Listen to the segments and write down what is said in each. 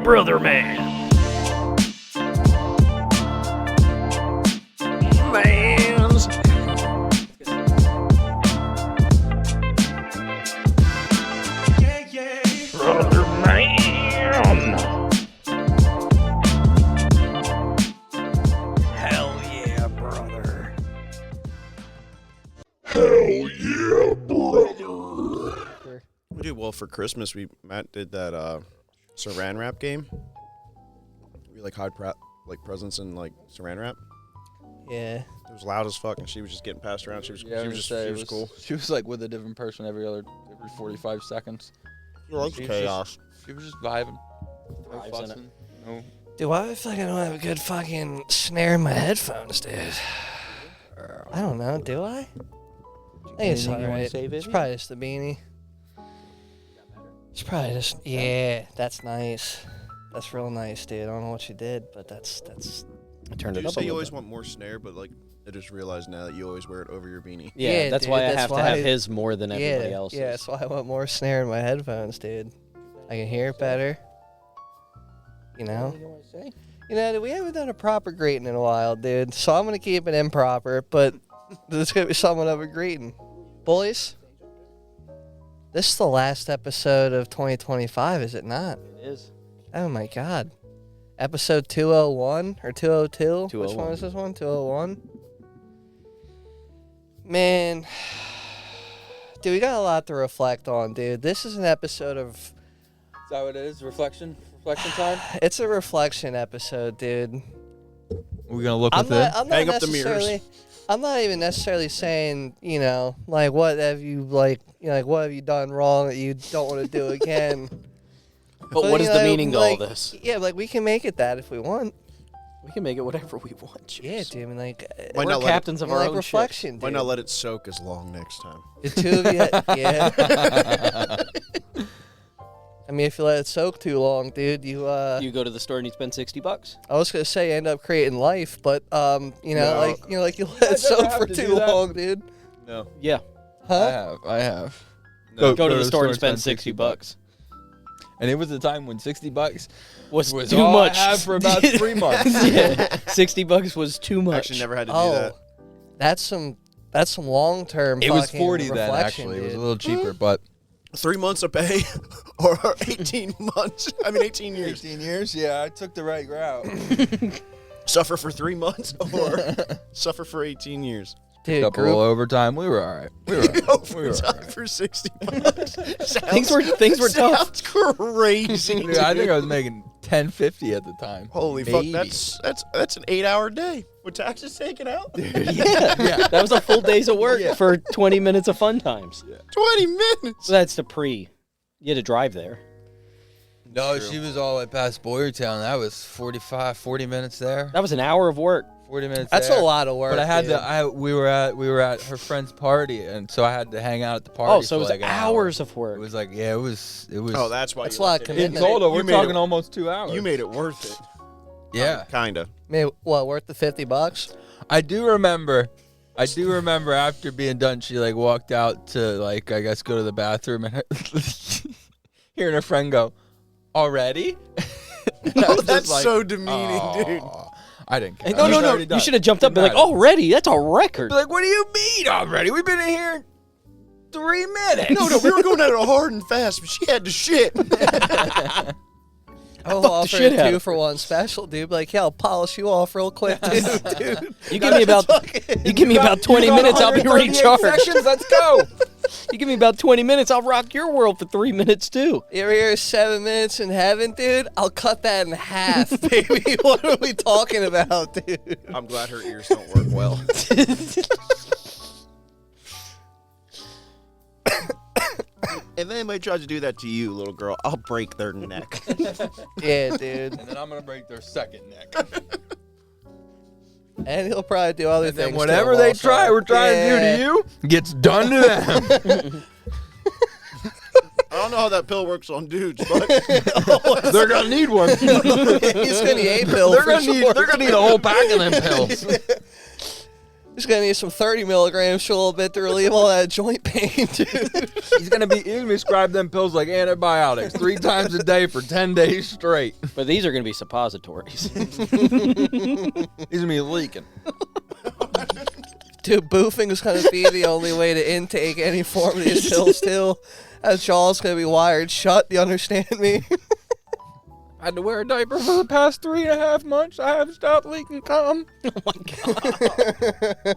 brother man. Mans. Brother man. Hell yeah, brother. Hell yeah, brother. We did well for Christmas. Matt did that Saran wrap game. We like hide presents in like Saran wrap. Yeah. It was loud as fuck, and she was just getting passed around. She was cool. She was like with a different person every 45 seconds. She likes chaos. She was just vibing. No Vibes in it. fussing. No. Dude, why the fuck I don't have a good fucking snare in my headphones, dude? I don't know, do I? I think it's alright. It's probably just the beanie. It's probably just, yeah, that's nice. That's real nice, dude. I don't know what you did, but that's. I turned Do it you up a say you little always bit. want more snare, but like I just realized now that you always wear it over your beanie. Yeah, Yeah, that's dude, why I that's have to why- have his more than everybody Yeah, else's. yeah, that's why I want more snare in my headphones, dude. I can hear it better. You know? You know, we haven't done a proper greeting in a while, dude. So I'm gonna keep it improper, but there's gonna be somewhat of a greeting. Boys, this is the last episode of 2025, is it not? It is. Oh my god. Episode 201 or 202? Which 201. one is this one? 201? Man, dude, we got a lot to reflect on, dude. This is an episode of. Is that what it is? Reflection time? It's a reflection episode, dude. We're gonna look I'm not Hang up the necessarily. mirrors. I'm not even necessarily saying, you know, like what have you what have you done wrong that you don't want to do again. But what you is the know, meaning to all like, this? Yeah, like we can make it that if we want. We can make it whatever we want. Yeah, dude. I mean, like Why We're not let it- captains of our like own reflection, ship. dude. Why not let it soak as long next time? The two of you, yeah. I mean, if you let it soak too long, dude, you You go to the store and you spend $60. I was gonna say end up creating life, but you know, No. like you let it soak have for to too do that. long, dude. No. Yeah. Huh? I have. No. Go to the store and spend $60. And it was a time when $60 Was was too all much. I had for about 3 months. Yeah. $60 was too much. Actually, never had to do Oh, that. that's some long term. It was 40 then, actually. It was a little cheaper, but 3 months of pay, or 18 months. I mean, 18 years. 18 years? Yeah, I took the right route. Suffer for 3 months, or suffer for 18 years. Dude, Couple group, overtime. We were all right. We were all right. We were all Overtime right. for 60 bucks. Things were tough. Sounds crazy. Dude, I think I was making $10.50 at the time. Holy Maybe. fuck, that's an 8-hour day with taxes taken out. Yeah. That was a full day's of work for 20 minutes of fun times. 20 minutes. So that's the pre. You had to drive there. No, she was all the way past Boyertown. That was 40 minutes there. That was an hour of work. 40 minutes that's there. a lot of work. But I had dude. we were at her friend's party, and so I had to hang out at the party. Oh, so it for was like an hour. hours of It work. was like, yeah, it was. Oh, that's why. That's you a lot left of it. In commitment. total, we're You made talking it- almost 2 hours. You made it worth it. Yeah. Kinda. Man, what, worth the $50? I do remember after being done, she like walked out to like I guess go to the bathroom and hearing her friend go, "Already?" And I Oh, was just that's like, so demeaning, dude. "Aw." I didn't care. No, I was no. already You done. should have jumped up and been like, Didn't matter. already? That's a record. Be like, what do you mean already? We've been in here 3 minutes. No, we were going at it hard and fast, but she had to shit. I'll fucked the offer shit a out of 2 her. for 1 special, dude. Like, yeah, I'll polish you off real quick, dude. You give me about 20 minutes, I'll be 138 recharged. Seconds, let's go. You give me about 20 minutes, I'll rock your world for 3 minutes too. You ever hear 7 minutes in heaven, dude? I'll cut that in half, baby. What are we talking about, dude? I'm glad her ears don't work well. If anybody tries to do that to you, little girl, I'll break their neck. Yeah, dude. And then I'm gonna break their second neck. And he'll probably do other And things. then to whatever him they also. try, we're trying to do Yeah. to you, gets done to them. I don't know how that pill works on dudes, but They're gonna need one. He's gonna need a pill They're for gonna sure. need a whole pack of them pills. He's gonna need some 30 milligrams for a little bit to relieve all that joint pain, dude. He's gonna be prescribed them pills like antibiotics 3 times a day for 10 days straight. But these are going to be suppositories. He's gonna be leaking. Dude, boofing is gonna be the only way to intake any form of these pills, too. That jaw's gonna be wired shut, you understand me? I had to wear a diaper for the past 3.5 months. I haven't stopped leaking cum. Oh my God.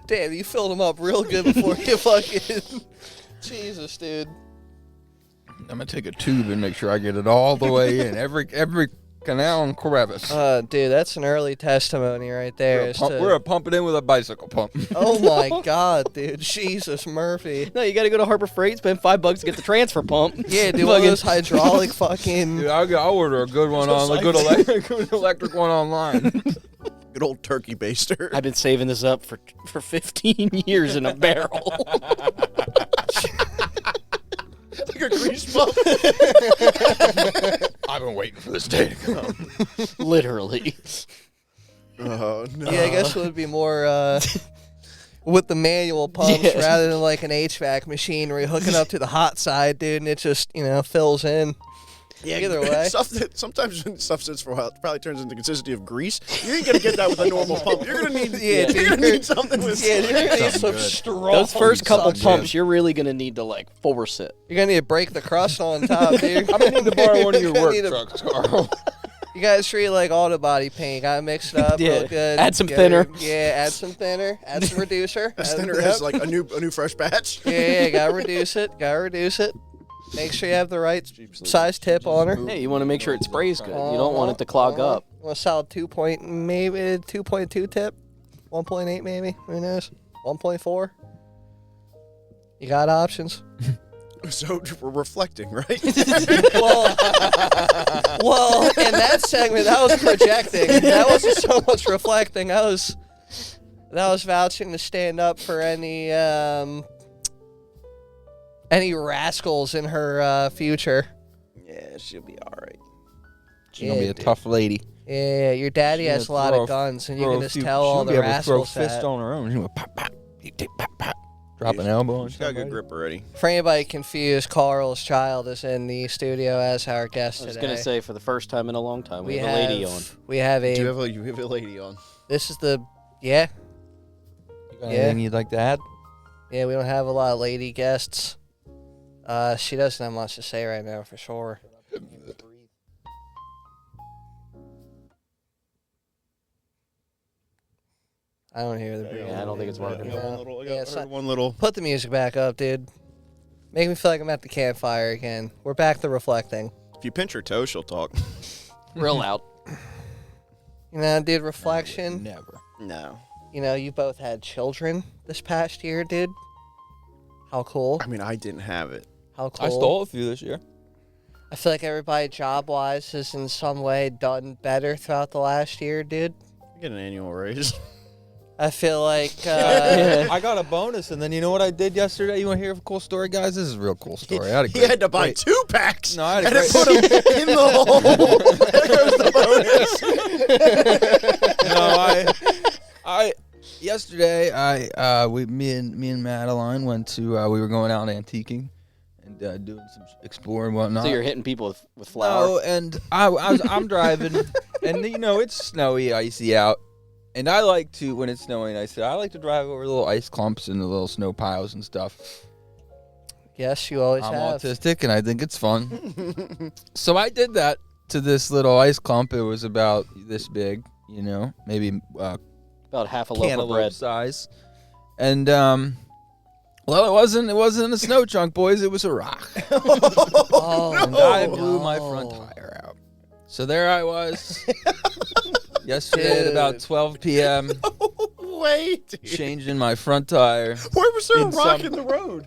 Damn, you filled him up real good before you fucking... Jesus, dude. I'm gonna take a tube and make sure I get it all the way in. Every canal and crevice. Dude, that's an early testimony right there. We're gonna pump it in with a bicycle pump. Oh my God, dude. Jesus, Murphy. No, you got to go to Harbor Freight, spend $5 to get the transfer pump. Yeah, dude, one of those hydraulic fucking... Dude, I'll order a good one on a good electric one online. Good old turkey baster. I've been saving this up for 15 years in a barrel. Like a grease pump. I've been waiting for this day to come. Literally. Oh no. Yeah, I guess it would be more with the manual pumps Yeah. rather than like an HVAC machine where you hook it up to the hot side, dude, and it just, fills in. Yeah, Either way. Sometimes when stuff sits for a while, it probably turns into the consistency of grease. You ain't gonna get that with a normal pump. You're gonna need, dude, you're gonna need something with. Yeah, you're gonna need some good. strong. Those first couple suction. pumps, you're really going to need to, force it. You're gonna need to break the crust on top, dude. I'm gonna need to borrow one of your You're work gonna need to- trucks, Carl. You guys treat like auto body paint. Gotta mix it up Yeah. real good. Add some Get thinner. it- Yeah, add some thinner. Add some reducer. This Add- thinner yep. has like a new fresh batch. Yeah, gotta reduce it. Gotta reduce it. Make sure you have the right size tip on her. Hey, you want to make sure it sprays good. You don't want it to clog up. A solid 2.2 tip. 1.8 maybe. Who knows? 1.4. You got options. So we're reflecting, right? Well, in that segment, that was projecting. That wasn't so much reflecting. That was vouching to stand up for any rascals in her future. Yeah, she'll be all right. She's gonna be a dude. tough lady. Yeah, your daddy She's has a gonna lot throw of guns, and you Throw can a just few- tell all she'll the be able to throw rascals fist that. on her own. She'll go pop, pop, you take pop, pop. Drop an elbow on She's got a good somebody. grip already. For anybody confused, Carl's child is in the studio as our guest I was today. going to say, for the first time in a long time, we have a lady on. We have You a. have a lady on. This is the. Yeah. You got Yeah. anything you'd like to add? Yeah, we don't have a lot of lady guests. She doesn't have much to say right now, for sure. I don't hear the breathing. Yeah, I don't think it's working. I got one little. Yeah, it's not- one little. Put the music back up, dude. Make me feel like I'm at the campfire again. We're back to reflecting. If you pinch her toe, she'll talk. Real loud. Dude, reflection. Never. No. You both had children this past year, dude. How cool. I mean, I didn't have it. How cool. I stole a few this year. I feel like everybody job-wise has in some way done better throughout the last year, dude. I get an annual raise. I feel like, I got a bonus, and then you know what I did yesterday? You want to hear a cool story, guys? This is a real cool story. I had a He great, had to buy great- 2 packs. No, I had a and great- it put him in the hole. There goes the bonus. I yesterday me and Madeline went to we were going out antiquing and doing some exploring and whatnot. So you're hitting people with flour. No, and I'm driving, and it's snowy, icy out, and I like to when it's snowing. I like to drive over little ice clumps and the little snow piles and stuff. yes, you always I'm have. autistic, and I think it's fun. So I did that to this little ice clump. It was about this big, maybe About half a loaf of cantaloupe bread. size, and well, it wasn't a snow chunk, boys. It was a rock. Oh, And I blew my front tire out. So there I was yesterday at about Dude. 12 p.m. Wait. changing my front tire. Where was there a In rock some- in the road?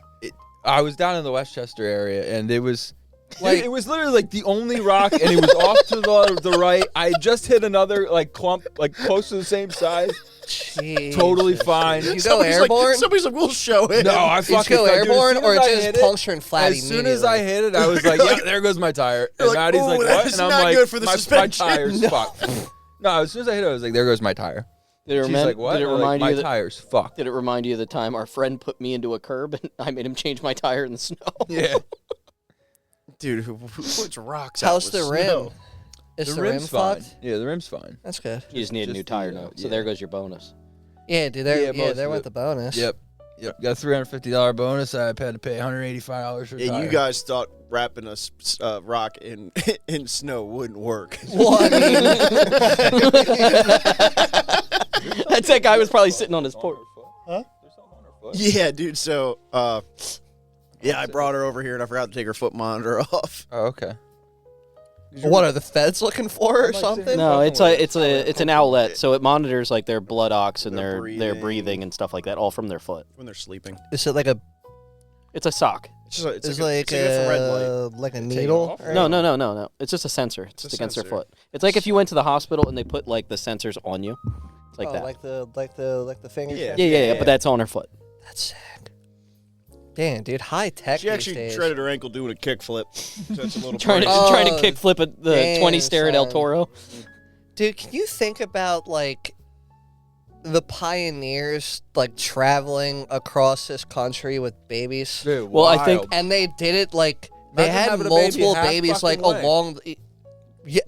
I was down in the Westchester area, and it was Like- it was literally like the only rock, and it was off to the right. I had just hit another clump, close to the same size. Jesus. Totally fine. You go airborne? Somebody's like, we'll show it. No, I Did you fucking go dude, as airborne soon or as I just hit it- puncture and flat As soon as I hit it, I was like, yeah, there goes my tire. And like, Maddie's "Ooh, like, what? that's And I'm not like, good for the my suspension." tire's fucked. No, as soon as I hit it, I was like, there goes my tire. Did it, She's like, what? did it And I'm remind like, you my that, tire's fucked. Did it remind you of the time our friend put me into a curb and I made him change my tire in the snow? Yeah. Dude, who puts rocks How's out the with rim? snow? Is the rim fine. fucked? Yeah, the rim's fine. That's good. You just need a new Just tire the, note. So yeah. there goes your bonus. Yeah, dude. There, Yeah, most there of went it. the bonus. Yep. Got a $350 bonus. I had to pay $185 for Yeah, tire. you guys thought wrapping a rock in in snow wouldn't work. Well, I mean, That guy was probably sitting on his porch. Yeah, dude. So, yeah, I brought her over here and I forgot to take her foot monitor off. Oh, okay. what are the feds looking for or I'm like something? sitting- No, it's an outlet, so it monitors like their blood ox and Their their breathing. breathing and stuff like that, all from their foot. When they're sleeping. Is it like a? It's a sock. It's just It's like a infrared light. like a it needle. off? or- No. It's just a sensor. It's a just against their sensor. foot. It's like if you went to the hospital and they put like the sensors on you. It's like oh, that. like the finger. Yeah. yeah, but that's on her foot. That's sick. Damn, dude, high tech. She these actually days. shredded her ankle doing a kickflip. So that's a little Trying to part- trying to Oh, kickflip at the damn, 20 stair at El son. Toro. Dude, can you think about like the pioneers like traveling across this country with babies? Dude, Well, I think- wild. And they did it like they Imagine had having a baby multiple half babies like fucking way. along. Yeah,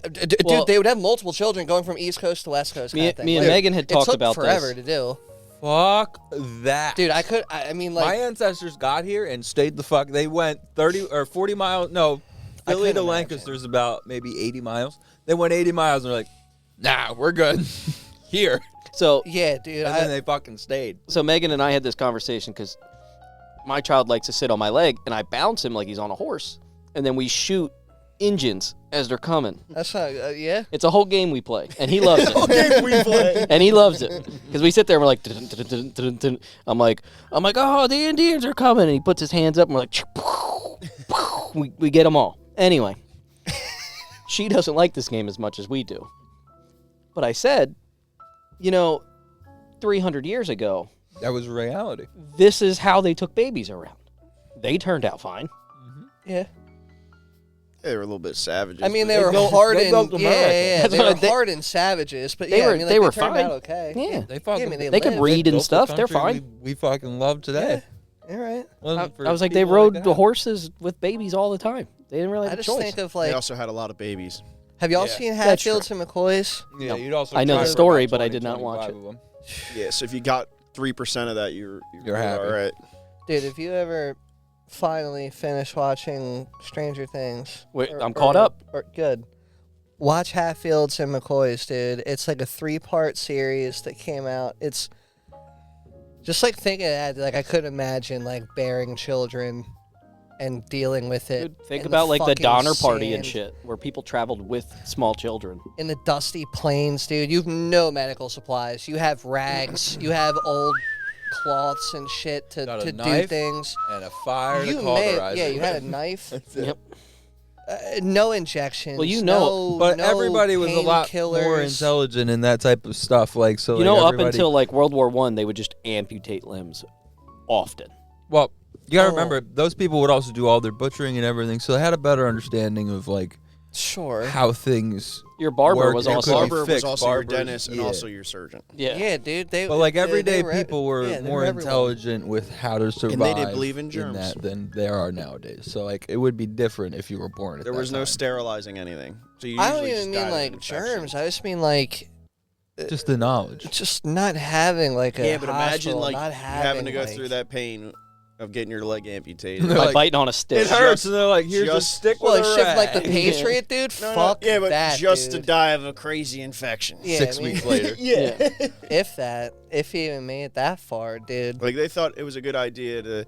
Well- dude, they would have multiple children going from East Coast to West Coast. Me, kind of thing. me and Like, Megan had it talked took about forever this. to do. Fuck that. Dude, I mean, like, my ancestors got here and stayed the fuck. They went 30 or 40 miles. No, I Philly couldn't to Lancaster's about maybe 80 miles. They went 80 miles and they're like, nah, we're good here. So yeah, dude, And then they fucking stayed. so Megan and I had this conversation because my child likes to sit on my leg and I bounce him like he's on a horse, and then we shoot engines as they're coming. that's not, yeah. It's a whole game we play, and he loves it. Okay, we play. And he loves it because we sit there and we're like, dun, dun, dun, dun, dun. I'm like, oh, the Indians are coming, and he puts his hands up and we're like, we get them all. Anyway, she doesn't like this game as much as we do. But I said, 300 years ago, That was reality. this is how they took babies around. They turned out fine. Yeah. They were a little bit savages. I mean, but they were built- hardened. they built Yeah, America. yeah, That's they what were they- hardened savages, but They yeah, were- I mean, like, they were turned fine. out okay. Yeah. They fucking, I mean, They could lived. read and built the stuff. They're country fine. We fucking love today. All right. Wasn't for I was like, they people rode that. the horses with babies all the time. They didn't really I have a just choice. think of they like, also had a lot of babies. have y'all Yeah. seen That's true. Hatfields and McCoys? Yeah, No. you'd also I know the try for story, about but I 20, did not watch 25 it. of them. Yeah, so if you got 3% of that, you're happy. all right. Dude, if you ever finally finish watching Stranger Things, Wait, I'm caught up. Good. Watch Hatfields and McCoys, dude. It's like a 3-part series that came out. It's just like thinking of that, like I couldn't imagine like bearing children and dealing with it. Dude, think in about like the fucking Donner Party and sand, shit, where people traveled with small children. in the dusty plains, dude. You have no medical supplies. You have rags. You have old cloths and shit to Got a do knife things. And a fire You to may, cauterize yeah, it you had a with. knife. That's it. Yep. No injections. Well, you know, no, But no everybody was a lot more painkillers. intelligent in that type of stuff. Like so, You like, know, up everybody- until like World War I, they would just amputate limbs often. well, you gotta Oh. remember those people would also do all their butchering and everything, so they had a better understanding of like Sure. how things. Your barber Work was and also. could be Barber was fixed, also your barbers, dentist and yeah. also your surgeon. Yeah. Yeah, dude. They, But like they- everyday they people were yeah, they more everyone. intelligent with how to survive. they did believe in germs. that than they are nowadays. So like it would be different if you were born at There that was no time. sterilizing anything. So you I don't usually even just mean died of like infection. germs. I just mean like Just the knowledge. just not having like a Yeah, but imagine hospital, like not having to go like, through that pain of getting your leg amputated. They're By like, biting on a stick. It hurts, and they're like, "Here's a just- stick Well, with like a shit like the rag." Patriot, dude. No, no, Fuck yeah, but that, just dude. to die of a crazy infection. Yeah, 6 I mean, weeks later. Yeah. if that, if he even made it that far, dude. Like they thought it was a good idea to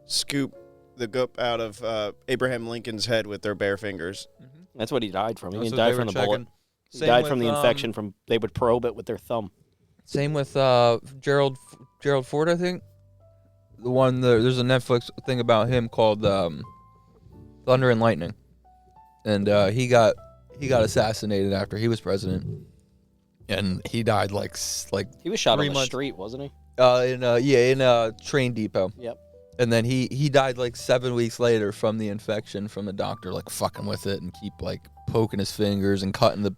scoop the goop out of Abraham Lincoln's head with their bare fingers. That's what he died from. He That's didn't what die they from were the bullet. checking. He Same died with, from the infection from. They would probe it with their thumb. Same with Gerald Ford, I think. The one there's a Netflix thing about him called Thunder and Lightning, and he got assassinated after he was president, and he died like He was shot 3 on the months. street, wasn't he? in a train depot. Yep. And then he died like 7 weeks later from the infection from the doctor like fucking with it and keep like poking his fingers and cutting the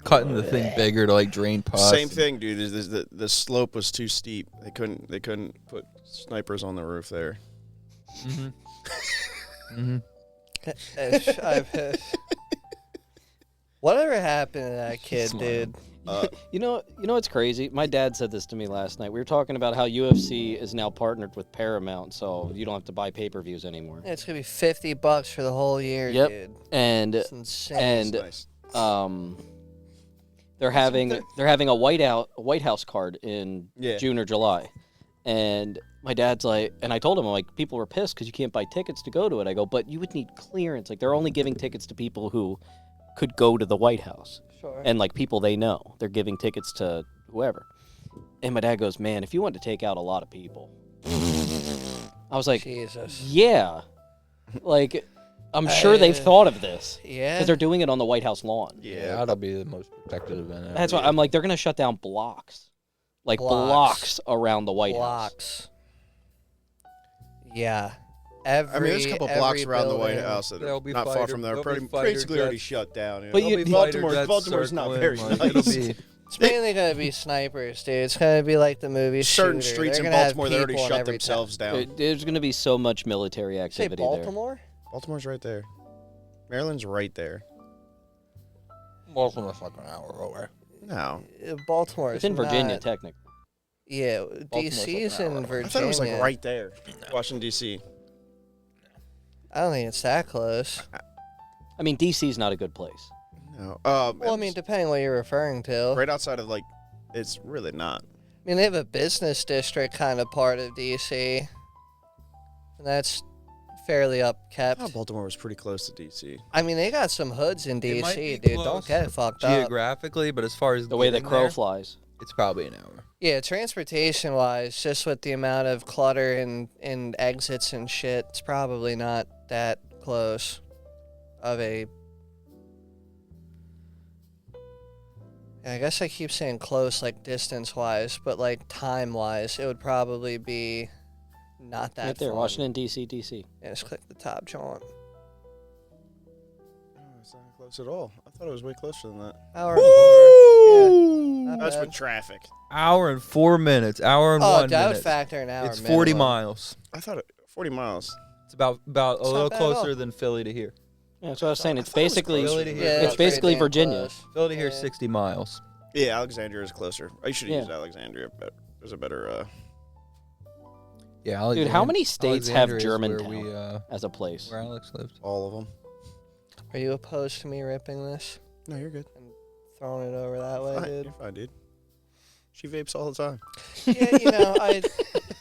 cutting the thing bigger to like drain pus. Same thing, dude. Is the slope was too steep. They couldn't put snipers on the roof there. Whatever happened to that kid, Smile. dude? You know what's crazy? My dad said this to me last night. We were talking about how UFC is now partnered with Paramount, so you don't have to buy pay-per-views anymore. It's gonna be $50 for the whole year, Yep. dude. And It's insane. and Nice. they're having a White House card in Yeah. June or July, and my dad's like, and I told him, I'm like, people were pissed because you can't buy tickets to go to it. I go, but you would need clearance. Like they're only giving tickets to people who could go to the White House. Sure. And like people they know, they're giving tickets to whoever. And my dad goes, man, if you wanted to take out a lot of people, I was like, Jesus. yeah, like I'm sure they've thought of this Yeah. because they're doing it on the White House lawn. Yeah, that'll be the most protected event. Ever. That's why I'm like, they're gonna shut down blocks, like blocks around the White House. Blocks. Yeah. Every, I mean, there's a couple blocks every around the White building. House that There'll are be not far fighter- from there. there'll be Basically fighter already jets. shut down. But There'll you- be Baltimore's not very nice. It's mainly gonna be snipers, dude. It's gonna be like the movie Certain Shooter. streets They're in gonna have Baltimore that already people in shut every themselves down. There's gonna be so much military town. Say activity there. Baltimore? Baltimore's right there. Maryland's right there. Baltimore's like an hour away. No, Baltimore. It's in Virginia, technically. Yeah, Baltimore's DC's like an in hour. Virginia. I thought it was like right there, Washington D.C. I don't think it's that close. I mean, DC's not a good place. No. Well, I mean, depending what you're referring to. right outside of like, it's really not. I mean, they have a business district kind of part of DC, and that's fairly upkept. I thought Baltimore was pretty close to D.C. I mean, they got some hoods in It might DC, be dude. Don't close get it fucked up. Geographically, but as far as The way the getting crow there, flies. it's probably an hour. Yeah, transportation-wise, just with the amount of clutter and exits and shit, it's probably not that close of a... Yeah, I guess I keep saying close, like distance-wise, but like time-wise, it would probably be not that Right there, fun. Washington, D.C., D.C. Yeah, just click the top joint. Oh, it's not close at all. I thought it was way closer than that. Hour and 4. Yeah, not That's bad. with traffic. Hour and 4 minutes. Hour and Oh, 1 dude, I would minute. factor an hour It's 40 minimum. miles. I thought 40 miles. It's about It's a not little bad at all. closer than Philly to here. Yeah, that's what I was saying. It's I thought it was basically closer. Philly to Yeah, here. it's that's pretty basically damn Virginia. close. Philly to here, Yeah. 60 miles. Yeah, Alexandria is closer. I should have Yeah. used Alexandria, but there's a better. Yeah, Dude, how many states have Alexandria is Germantown where we, as a place? where Alex lived. All of them. Are you opposed to me ripping this? No, you're good. Throwing it over that way, Fine. dude? You're fine, dude. She vapes all the time.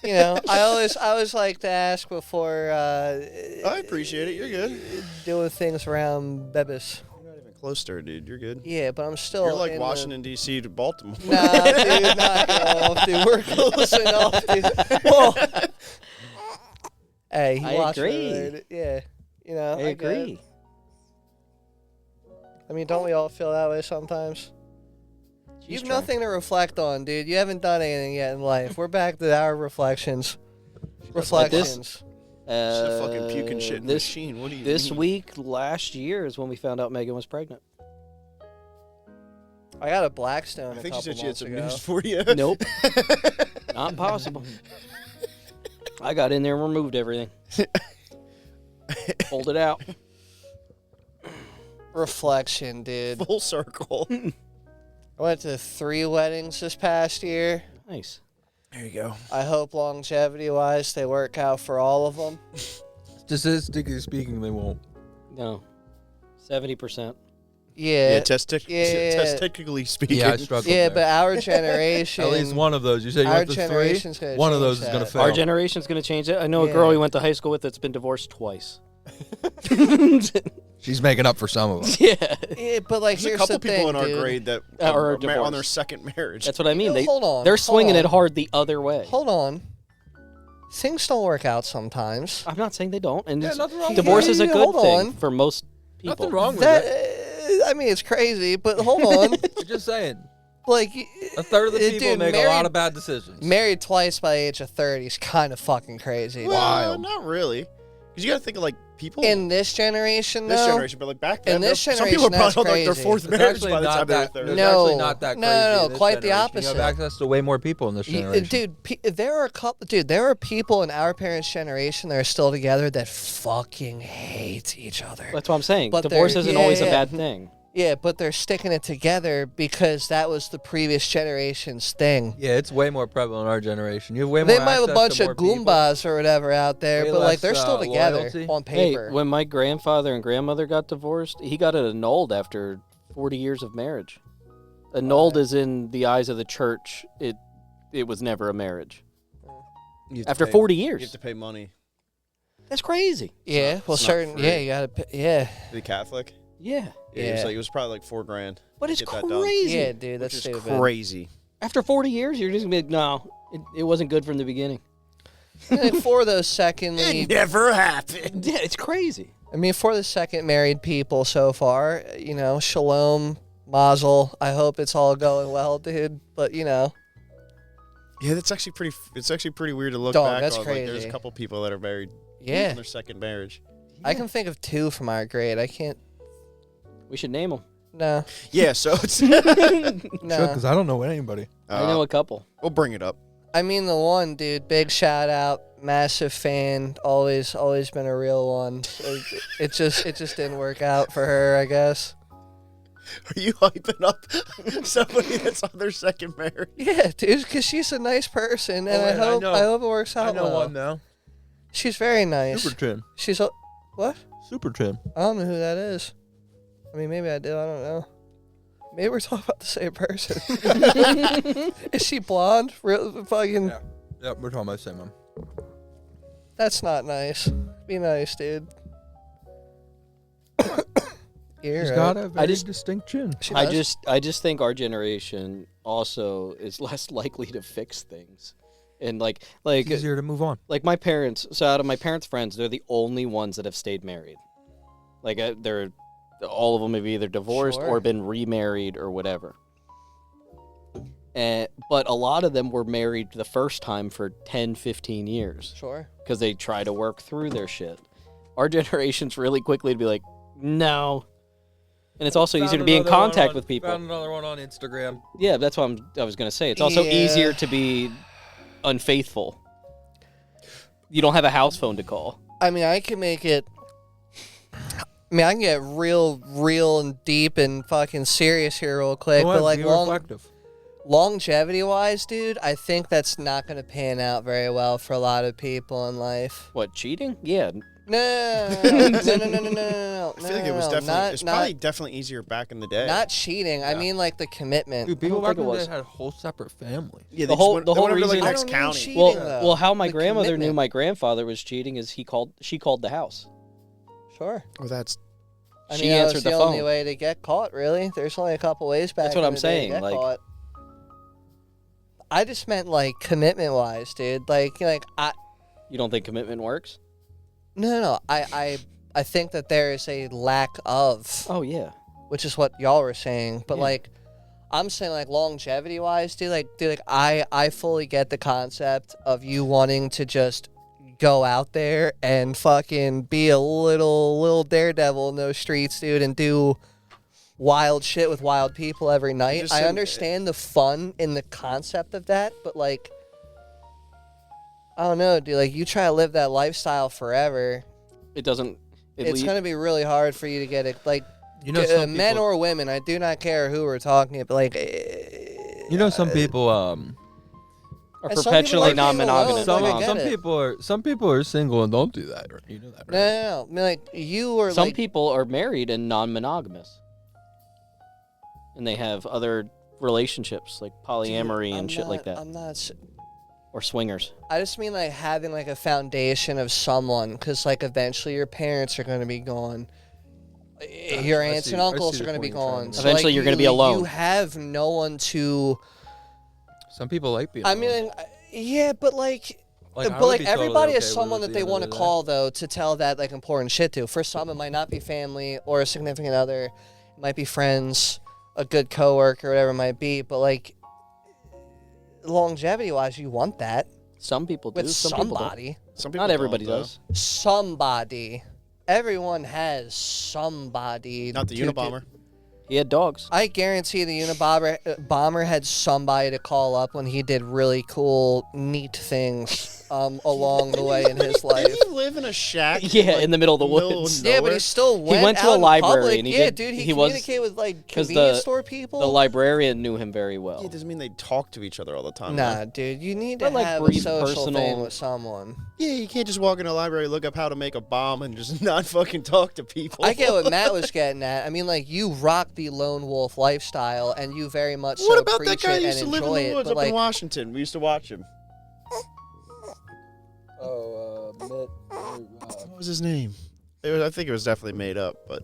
Yeah, I always like to ask before I appreciate it. You're good. doing things around Bebis. You're not even close to her, dude. You're good. Yeah, but I'm still You're like in Washington, D.C. to Baltimore. The... Nah, dude, knock it off, dude. We're close enough, dude. Whoa. Hey, he I watched me agree. later. Yeah, I get it. agree. I mean, don't we all feel that way sometimes? You have trying. nothing to reflect on, dude. You haven't done anything yet in life. We're back to our reflections. Reflections. She's a fucking puking shit in the this machine. What do you this mean? week last year is when we found out Megan was pregnant. I got a Blackstone I a think she couple said she had months some ago. news for you. Nope. Not possible. I got in there and removed everything. Pulled it out. Reflection, dude. Full circle. I went to 3 weddings this past year. Nice. There you go. I hope longevity-wise they work out for all of them. Statistically speaking, they won't. No. 70%. Yeah. Yeah, technically speaking. Yeah, I struggled Yeah, there. but our generation... At least one of those. You said you our went to 3. generation's gonna One of change those is going to that. fail. Our generation's going to change it. I know a Yeah. girl we went to high school with that's been divorced twice. She's making up for some of them. Yeah. Yeah, but like, There's a here's couple the people thing, in our dude. grade that Are are on divorced. their second marriage. That's what I mean. No, hold on, They're hold swinging it on. hard the other way. Hold on. Things don't work out sometimes. I'm not saying they don't. And Yeah, it's- nothing wrong with divorce that. is a Yeah, good hold thing on. for most people. Nothing wrong with That, it. I mean, it's crazy, but hold on. I'm just saying. Like, A third of the people dude, make a lot of bad decisions. married twice by the age of 30 is kind of fucking crazy. well, Wild. not really. Because you got to think of like people In this generation, this though, generation, but like back then, in this some people are generation, probably that's on like their crazy. fourth It's marriage actually by the not time they're that. 30. It's No. actually not that No, crazy. no, no, in this quite the generation. opposite. You have access to way more people in this generation. Dude, there are a couple. Dude, there are people in our parents' generation that are still together that fucking hate each other. That's what I'm saying. But Divorce they're- isn't yeah, always a yeah. bad thing. Yeah, but they're sticking it together because that was the previous generation's thing. Yeah, it's way more prevalent in our generation. You have way They more. might have a access bunch to of more people. Goombas or whatever out there, Way but like less, they're still together loyalty. on Hey, paper. when my grandfather and grandmother got divorced, he got it annulled after 40 years of marriage. Annulled is in the eyes of the church. It was never a marriage. You have to After pay- 40 you years. have to pay money. That's crazy. yeah, well, it's not certain. free. Yeah, you gotta. Yeah, The Catholic. Yeah. Yeah, Yeah. it was probably like $4,000. But it's Get that done. crazy. yeah, dude, that's Which is stupid. crazy. After 40 years, you're just going to be like, no, it wasn't good from the beginning. And for those secondly, Never happened. Yeah, it's crazy. I mean, for the second married people so far, you know, shalom, mazel. I hope it's all going well, dude. But you know, Yeah, that's actually pretty. It's actually pretty weird to look Dog, back that's on. Like, there's crazy. a couple people that are married yeah, in their second marriage. I can think of 2 from our grade. I can't. We should name them. No, Yeah, so it's. no. Because I don't know anybody. I know a couple. We'll bring it up. I mean, the one dude, big shout out, massive fan, always been a real one. It just didn't work out for her, I guess. Are you hyping up somebody that's on their second marriage? Yeah, dude, because she's a nice person, and Oh, wait, I know. I hope it works out I know well. one now. She's very nice. Super Chin. She's a, what? Super Chin. I don't know who that is. I mean, maybe I do. I don't know. Maybe we're talking about the same person. Is she blonde? Real fucking. Yeah. Yep, we're talking about the same one. That's not nice. Be nice, dude. You're She's right. got a very just- distinct chin. She I does. just think our generation also is less likely to fix things. And like It's easier to move on. like my parents, so out of my parents' friends, they're the only ones that have stayed married. Like they're all of them have either divorced Sure. or been remarried or whatever. But a lot of them were married the first time for 10, 15 years Sure. because they try to work through their shit. Our generation's really quickly to be like, no. And it's also easier to be in contact with people. Found another one on Instagram. Yeah, that's what I was going to say. It's also Yeah. easier to be unfaithful. You don't have a house phone to call. I mean, I can make it. I mean, I can get real and deep and fucking serious here real quick, but like reflective. longevity-wise, dude, I think that's not going to pan out very well for a lot of people in life. What, cheating? Yeah. No. I feel I feel like it was definitely. not, It's not, probably definitely easier back in the day. not cheating. I Yeah. mean, like the commitment. Dude, people I don't back in think the it day was. had whole separate families. yeah, the whole- the whole went over to, like, reason- the I next don't mean county. cheating. Well, though. well, how my The grandmother knew commitment. my grandfather was cheating is she called the house. Sure. Oh, that's. I She mean, that answered was the the only phone. way to get caught, really. There's only a couple ways back. That's what in I'm the day to saying, get like- caught. I just meant like commitment-wise, dude. Like I You don't think commitment works? no. I think that there is a lack of, Oh yeah. which is what y'all were saying. But Yeah. like, I'm saying like longevity-wise, dude. I fully get the concept of you wanting to just go out there and fucking be a little daredevil in those streets, dude, and do wild shit with wild people every night. just I said- understand the fun in the concept of that, but like, I don't know, dude. Like, you try to live that lifestyle forever, It doesn't. it's gonna be really hard for you to get it. Like, You know, some men people, or women, I do not care who we're talking about. Like, you know, some people. Are and some people perpetually like being alone, non-monogamous. like, I Some get some it. people are single and don't do that. You know that, right? no. I mean, like, you are Some like, people are married and non-monogamous, and they have other relationships like polyamory Dude, and shit like that, I'm not. or swingers. I just mean like having like a foundation of someone, because like eventually your parents are going to be gone. Your I aunts see- and I uncles see are the going to be point you're trying gone. to So, make. Eventually like, you're gonna be alone. You have no one to. Some people like being. I alone. mean, yeah, but like. I but would like be everybody totally has okay with someone it that at they the end want of to the day. call though to tell that like important shit to. For some, it might not be family or a significant other, it might be friends, a good coworker, whatever it might be. But like longevity wise, you want that Some people do. with Some people don't. somebody. Some people Not don't, everybody though. does. Somebody. everyone has somebody. Not the to do- Unabomber. He had dogs. I guarantee the Unabomber bomber had somebody to call up when he did really cool, neat things along the way in his life. Did he live in a shack? Yeah, in the middle of the middle woods. Yeah, but nowhere? he still went to out a in library public. and he yeah, did- dude, he was- communicated with like 'cause convenience the- store people. The librarian knew him very well. Yeah, it doesn't mean they talk to each other all the time. Nah, though. dude, you need to But, like, have a brief social thing personal- with someone. Yeah, you can't just walk in a library, look up how to make a bomb, and just not fucking talk to people. I get what Matt was getting at. I mean, like, you rock the lone wolf lifestyle, and you very much What so about preach that guy it who used to and live in enjoy the it. woods But up in like, Washington? We used to watch him. What was his name? I think it was definitely made up, but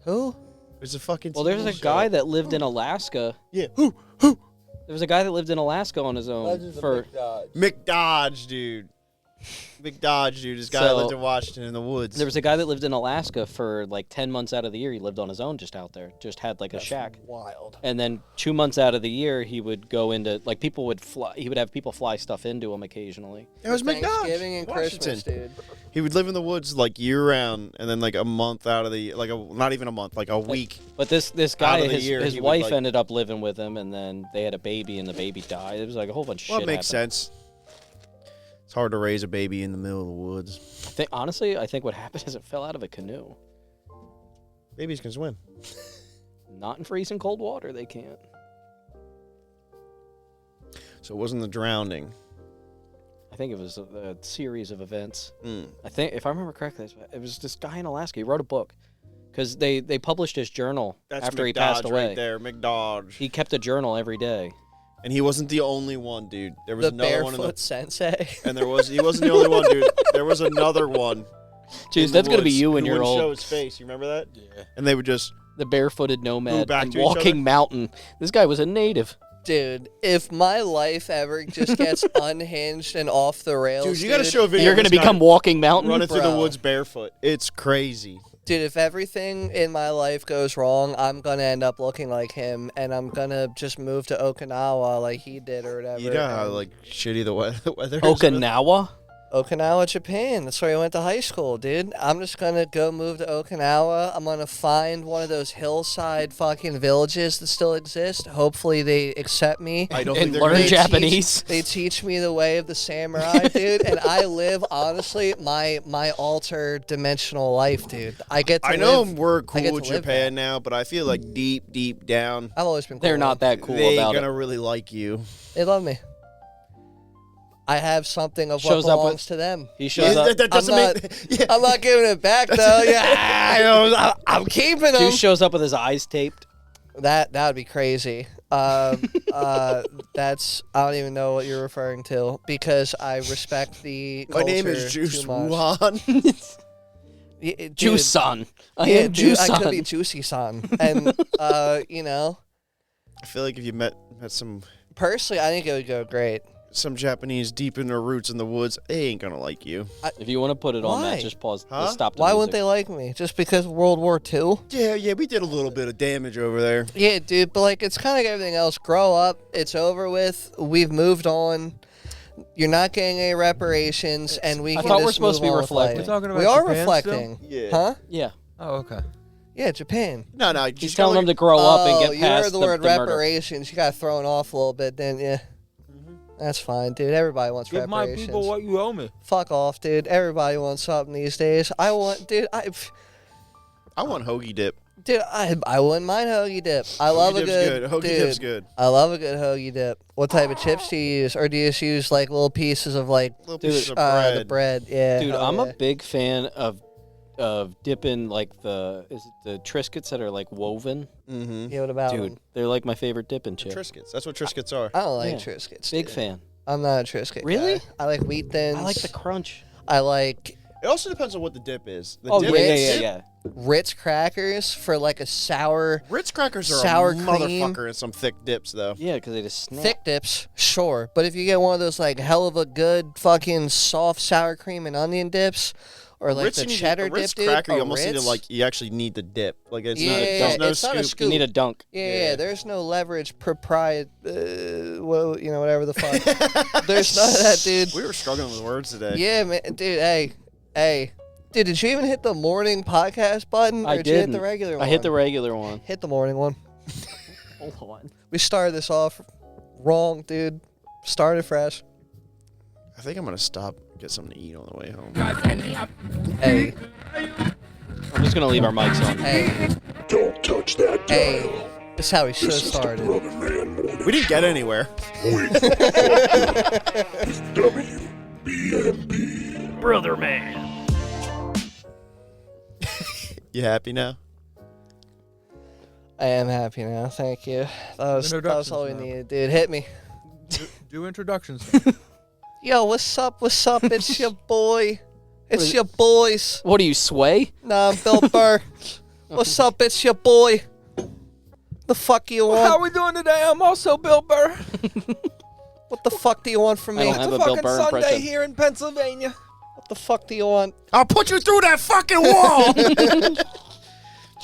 who? it was a fucking. Well, there's TV a show. guy that lived in Alaska. Yeah. There was a guy that lived in Alaska on his own for. McDodge, dude. McDodge, dude. This guy So- lived in Washington in the woods. There was a guy that lived in Alaska for like 10 months out of the year. He lived on his own just out there, just had like a shack. Wild. And then 2 months out of the year, he would go into like people would fly. He would have people fly stuff into him occasionally. It was McDodge. Thanksgiving and Washington. Christmas, dude. He would live in the woods like year round, and then like a month out of the not even a month, like a week. But this guy, of the his, year, his he would, wife like- ended up living with him, and then they had a baby, and the baby died. It was like a whole bunch of Well, shit. it makes happened. sense. It's hard to raise a baby in the middle of the woods. Honestly, I think what happened is it fell out of a canoe. Babies can swim. Not in freezing cold water, they can't. So it wasn't the drowning. I think it was a series of events. Mm. I think, if I remember correctly, it was this guy in Alaska. He wrote a book because they published his journal That's after McDodge he passed away. right there, McDodge. He kept a journal every day. And he wasn't the only one, dude. There was The another one in barefoot the sensei. and he wasn't the only one, dude. There was another one. Jeez, in the that's gonna be woods you when who you're wouldn't show old. his face. You remember that? Yeah. And they would just The barefooted nomad back and to each walking other? mountain. This guy was a native. Dude, if my life ever just gets unhinged and off the rails, dude, you got to show a video. You're of gonna this guy become walking mountain. running through the Bro. woods barefoot. It's crazy. Dude, if everything in my life goes wrong, I'm gonna end up looking like him, and I'm gonna just move to Okinawa like he did or whatever. You know how and- like shitty the weather is. Okinawa. Okinawa, Japan. That's where I went to high school, dude. I'm just gonna go move to Okinawa. I'm gonna find one of those hillside fucking villages that still exist. Hopefully they accept me. I don't And think they're learn gonna- They Japanese. They teach me the way of the samurai, dude, and I live honestly my alter dimensional life, dude. I get to I know live- we're I cool get with to live Japan now, but I feel like deep down, I've always been cool. They're with not them. that cool they ain't about gonna it. really like you. They love me. I have something of Shows what up belongs with- to them. He shows up. That doesn't I'm make. Yeah. I'm not giving it back though. Yeah, I know, I'm keeping them. Dude shows up with his eyes taped. That would be crazy. That's I don't even know what you're referring to because I respect the My name culture is Juice too much. Wuhan. Yeah, dude, Juice son. I yeah, am Juice I could son. be Juicy Son, and you know, I feel like if you met some personally, I think it would go great. Japanese deep in their roots in the woods, they ain't gonna like you. If you want to put it on Why? that, just pause. Huh? Just stop the Why music. wouldn't they like me? Just because World War II? Yeah, we did a little bit of damage over there. Yeah, dude, but like it's kind of like everything else. Grow up. It's over with. We've moved on. You're not getting any reparations, and we I can thought just we're supposed to move be on with reflecting. life. We're talking about We are Japan reflecting. Yeah. Huh? Yeah. Oh, okay. Yeah, Japan. No, He's just telling go them to grow up and get you past heard the word murder. reparations. You got thrown off a little bit, didn't you? That's fine, dude. Everybody wants Give my reparations. people what you owe me. Fuck off, dude. Everybody wants something these days. I want, dude. I want hoagie dip. I wouldn't mind hoagie dip. I love Hoagie a dip's good. Hoagie dude, dip's good. I love a good hoagie dip. What type of chips do you use, or do you just use like little pieces of like Little Dude, pieces of the bread. bread? Yeah, Dude, hell I'm yeah. a big fan of dipping like the Triscuits that are like woven. Mm-hmm. Yeah, what about Dude, them? they're like my favorite dipping chip. Triscuits. That's what Triscuits are. I don't like Yeah. Triscuits. Big dude. fan. I'm not a Triscuit. Really? guy. I like wheat thins. I like the crunch. I like It also depends on what the dip is. The Oh dip yeah, yeah, is- yeah, yeah. Ritz crackers for like a sour, Ritz crackers are Sour a cream. motherfucker in some thick dips, though. Yeah, because they just snap. thick dips. Sure, but if you get one of those like hell of a good fucking soft sour cream and onion dips, or like Ritz, the you need- cheddar a Ritz dip, dude. cracker, a you almost need Ritz? to like. You actually need the dip. Like it's Yeah, not. There's no it's not a scoop. scoop. You need a dunk. Yeah, there's no leverage well, you know, whatever the fuck. There's none of that, dude. We were struggling with words today. Yeah, man, dude. Hey, Dude, did you even hit the morning podcast button? I or did you hit didn't. the regular one? I hit the regular one. Hit the morning one. Hold on. We started this off wrong, dude. Started fresh. I think I'm gonna stop, get something to eat on the way home. Hey, I'm just gonna leave our mics on. hey, Don't touch that dial. hey. This is how we should have This is the started. Brother Man Morning We didn't get anywhere. WBNB. Brother man. You happy now? I am happy now. Thank you. That was all we Introductions now. needed, dude. Hit me. Do introductions. Yo, what's up? What's up? It's your boy. It's your boys. What are you, Sway? Nah, I'm Bill Burr. What's up? It's your boy. The fuck you How want? we doing today? I'm also Bill Burr. What the fuck do you want from I me? don't have It's a a Bill fucking Burr Sunday impression. here in Pennsylvania. What the fuck do you want? I'll put you through that fucking wall.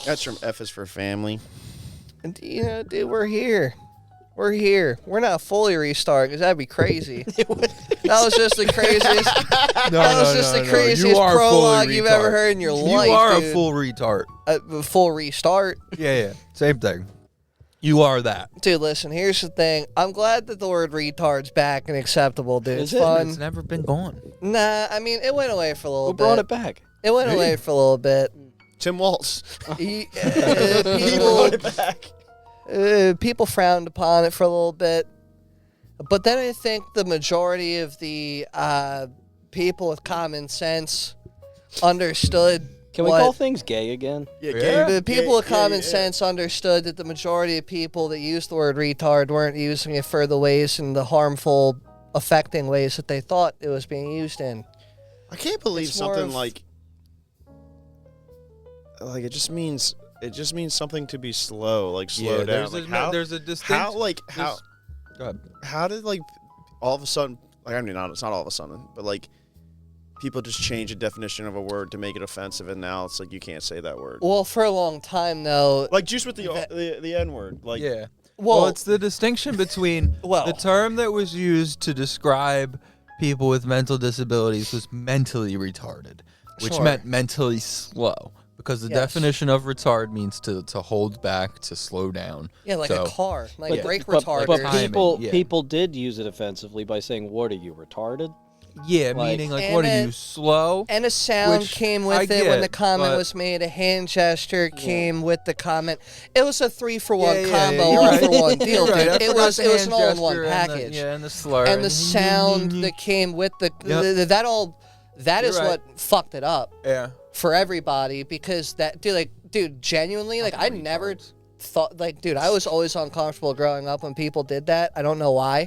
That's from F is for family. And you know, dude, we're here. We're here. We're not fully restart because that'd be crazy. That was just the craziest. That was just the craziest prologue you've ever heard in your life. You are dude. a full retard. A full restart. Yeah. Same thing. You are that. Dude, listen, here's the thing. I'm glad that the word retard's back and acceptable, dude. Is It's it? fun. It's never been gone. Nah, I mean, it went away for a little Who bit. brought it back? It went away for a little bit. Tim Waltz. People frowned upon it for a little bit. But then I think the majority of the people with common sense understood. Can we what- call things gay again? Yeah. The people with common sense understood that the majority of people that used the word retard weren't using it for the ways and the harmful, affecting ways that they thought it was being used in. I can't believe It's more something of- like it just means something to be slow, like slow down. There's a distinct. Go ahead. how did like all of a sudden, like, I mean, it's not all of a sudden, but like people just change the definition of a word to make it offensive, and now it's like you can't say that word. Well, for a long time, though. Like just with the N word, like Yeah. Well, Well, it's the distinction between Well- the term that was used to describe people with mental disabilities was mentally retarded, which Sure. meant mentally slow. Because the Yes. definition of retard means to hold back, to slow down. yeah, like So- a car, like But- brake but, retarder. But Timing, people yeah. people did use it offensively by saying, "What are you, retarded?" Yeah, Like- meaning like, And what are it- you, slow? And a sound Which came I with it when get, the comment but- was made. A hand gesture came with the comment. It was a 3-for-1 combo, you're all right. for one deal, You're dude. right. I It forgot was the an hand all-in-one gesture and the- package. and the slur. And the sound that came with the Yep. that is You're right. what fucked it up Yeah. for everybody because that dude, genuinely, like I never thought, like, dude, I was always uncomfortable growing up when people did that. I don't know why.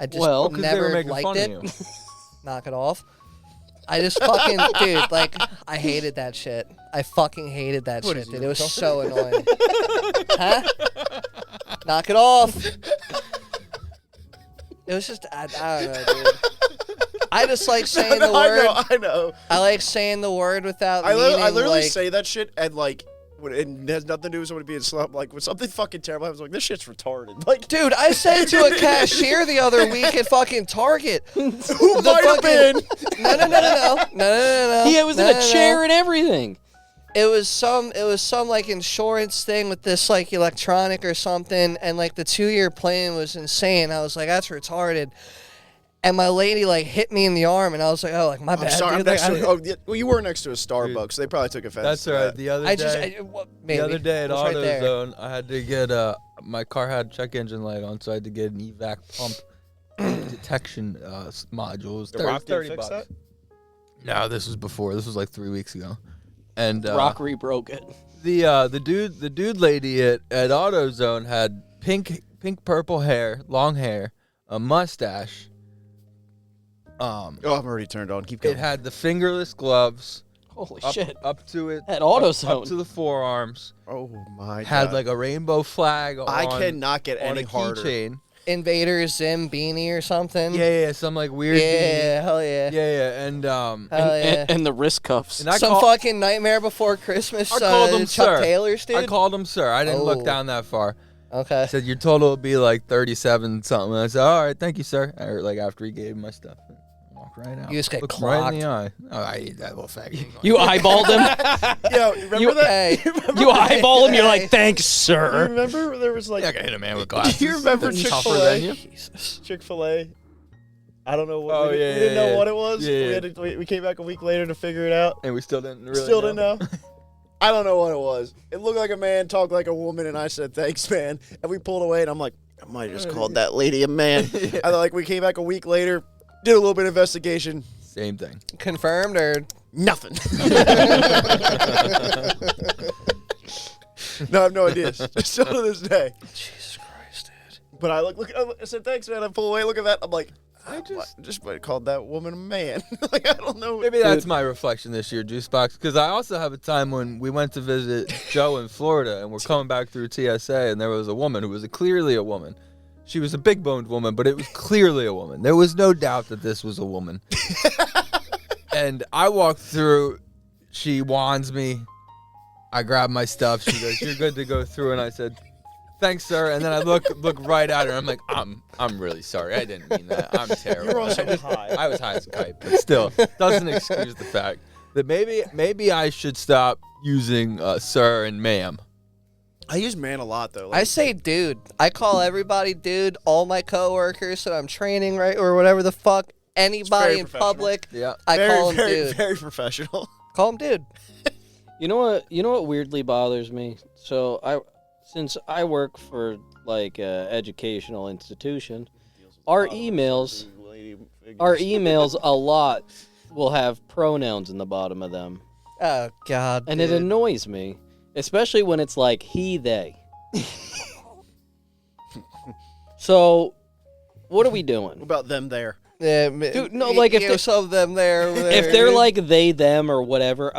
I just Well, Because they were never making liked fun it. of you. Knock it off. I just fucking, dude, like, I hated that shit. I fucking hated that What shit, is dude. you, It was retarded? so annoying. Huh? Knock it off. It was just, I don't know, dude. I just like saying the word. I know. I like saying the word without I meaning, literally like, say that shit, and like when it has nothing to do with somebody being slow. Like when something fucking terrible happens, like this shit's retarded. Like dude, I said it to a cashier the other week at fucking Target. who might have been? No. He was in a chair and everything. It was some like insurance thing with this like electronic or something, and like the 2-year plan was insane. I was like, that's retarded. And my lady like hit me in the arm, and I was like, oh, like my I'm bad. sorry. I'm dude. next Like, to. Oh, yeah, well, you were next to a Starbucks. They probably took offense. That's to all right. that. The other I day, just, maybe. the other day at It was right there. AutoZone, I had to get my car had check engine light on, so I had to get an evac pump detection module. It was The Rock didn't 30 fix bucks. that? No, this was before. This was like 3 weeks ago. And Rock rebroke it. the dude lady at AutoZone had pink purple hair, long hair, a mustache. Oh, I'm already turned on. Keep going. It had the fingerless gloves Holy up, shit! up to it. At up AutoZone. to the forearms. Oh my Had god. like a rainbow flag I on, cannot get on any a harder. keychain. Invader Zim beanie or something. Yeah, some like weird. Yeah, hell yeah. Yeah, and Hell And, yeah. and the wrist cuffs. And I Some fucking Nightmare Before Christmas. I called him Chuck sir. Taylor's dude. I called him sir. I didn't Oh. look down that far. Okay. I said your total would be like 37 something. I said, all right, thank you, sir. Or like after he gave me my stuff. Walk right out. You just get Look right in the clocked. eye. Oh, I eat that little faggot. You eyeballed him. Yo, remember You- that? Hey, You eyeball him. You're like, Hey. thanks, You sir. remember there was like You're not gonna hit a man with glasses. Do you remember That's tougher Chick-fil-A? than you? Jesus. Chick-fil-A. I don't know what Oh, we, yeah, we didn't yeah, know yeah. what it was. Yeah, We, yeah. had to, we came back a week later to figure it out. And we still didn't really Still didn't know. I don't know what it was. It looked like a man, talked like a woman, and I said, thanks, man. And we pulled away, and I'm like, I might have just called that lady a man. I like we came back a week later, did a little bit of investigation. Same thing. Confirmed or Nothing. No, I have no idea. Still to this day. Jesus Christ, dude. But I I said, thanks, man. I pull away, look at that. I'm like, I just might have called that woman a man. Like, I don't know. Maybe that's my reflection this year, Juicebox, because I also have a time when we went to visit Joe in Florida, and we're coming back through TSA, and there was a woman who was clearly a woman. She was a big-boned woman, but it was clearly a woman. There was no doubt that this was a woman. And I walked through. She wands me. I grab my stuff. She goes, "You're good to go through." And I said, "Thanks, sir." And then I look right at her. I'm like, I'm really sorry. I didn't mean that. I'm terrible. You were also high. I was high as a kite, but still doesn't excuse the fact that maybe I should stop using sir and ma'am. I use man a lot, though. I say dude. I call everybody dude. All my coworkers that I'm training, right, or whatever the fuck. Anybody in professional. public, Yeah. I call him very, dude. very professional. Call him dude. You know what? You know what weirdly bothers me? So since I work for like a educational institution, our emails a lot will have pronouns in the bottom of them, Oh God. and dude. it annoys me, especially when it's like he, they. So, what are we doing? What about them there? Yeah, Dude, no, like, if you know, they- some of them there, If they're like they, them, or whatever,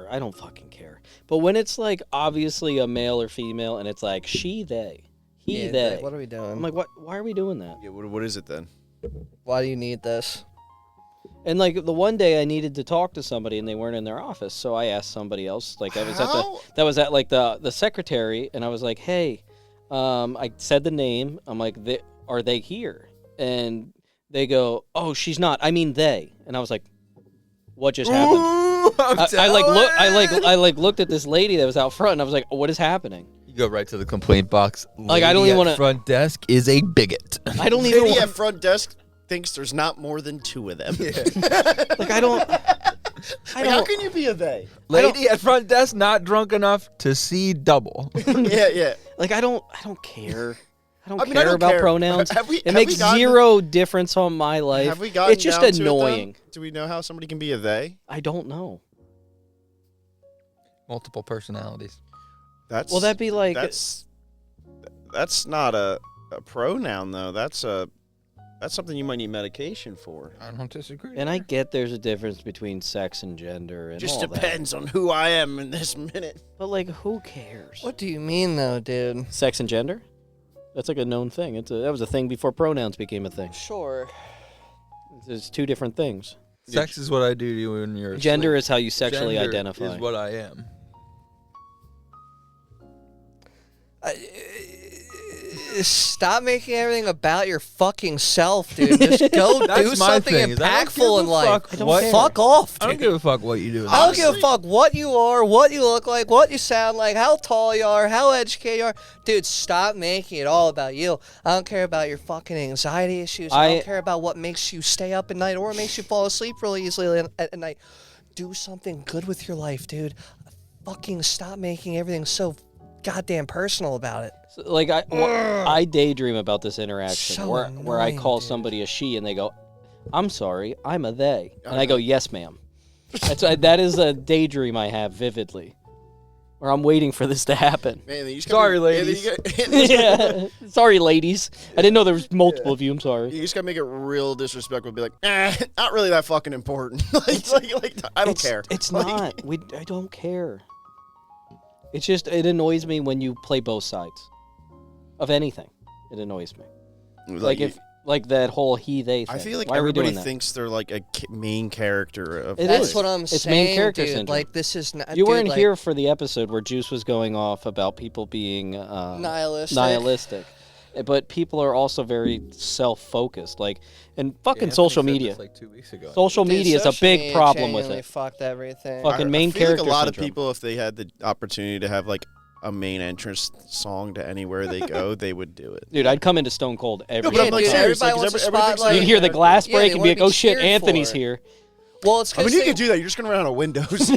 I don't fucking care. But when it's like obviously a male or female, and it's like she, they, he, Yeah, they, what are we doing? I'm like, what? Why are we doing that? Yeah, what is it then? Why do you need this? And like the one day I needed to talk to somebody and they weren't in their office, so I asked somebody else. Like I was at like the secretary, and I was like, hey, I said the name. I'm like, are they here? And they go, oh, she's not. I mean they. And I was like, what just happened? I looked at this lady that was out front, and I was like, what is happening? You go right to the complaint box. Like, I don't Lady even at wanna- front desk is a bigot. I don't even Lady want, at front desk thinks there's not more than two of them. like I don't. Like, how can you be a they? Lady at front desk not drunk enough to see double. Yeah. Like I don't care. I don't I mean, care I don't about care. pronouns. Have we It makes gotten- zero difference on my life. Have we gotten It's just down to it, though? annoying. Do we know how somebody can be a they? I don't know. Multiple personalities. That's Will that be like? that's not a pronoun though. That's something you might need medication for. I don't disagree. And I get there's a difference between sex and gender and Just all that. depends on who I am in this minute. But like, who cares? What do you mean though, dude? Sex and gender? That's like a known thing. That was a thing before pronouns became a thing. Sure. It's two different things. Sex is what I do to you when you're Gender asleep. is how you sexually Gender identify. is what I am. Stop making everything about your fucking self, dude. Just go That's do my something thing, is I don't impactful give in a life. fuck I don't what- care. Fuck off, I don't dude. give a fuck what you do. I don't give a fuck what you are, what you look like, what you sound like, how tall you are, how educated you are. Dude, stop making it all about you. I don't care about your fucking anxiety issues. I don't care about what makes you stay up at night or makes you fall asleep really easily at night. Do something good with your life, dude. Fucking stop making everything so goddamn personal about it. So, like I daydream about this interaction So where I annoying, call dude. somebody a she and they go, "I'm sorry, I'm a they," and I go, "Yes, ma'am." That is a daydream I have vividly, or I'm waiting for this to happen. Man, you just Sorry, gotta, ladies. Yeah, sorry, ladies. I didn't know there was multiple of you. I'm sorry. You just gotta make it real disrespectful. Be like, not really that fucking important. like, I don't care. It's Like, not. I don't care. It's just it annoys me when you play both sides of anything. It annoys me. Like if like that whole he they thing. I feel like Why are we everybody doing that? thinks they're like a main character of. It That's is. what I'm It's saying, main character dude. syndrome. Like this is not. You dude, weren't like, here for the episode where Juice was going off about people being Nihilistic. nihilistic. but people are also very self-focused. Like, and fucking Yeah, social Anthony said media. this, like 2 weeks ago. Social Dude, media is a social big media problem with genuinely it. fucked everything. Fucking main I feel character like a lot syndrome. of people, if they had the opportunity to have like a main entrance song to anywhere they go, they would do it. Dude, I'd come into Stone Cold every but I'm Yeah, like dude, serious, everybody like, wants a everything's spotlight. You'd hear the glass Yeah, break they and be wanna like, "Oh shit, cheered Anthony's for. here." Well, it's I mean, because you could do that. You're just gonna run out of windows.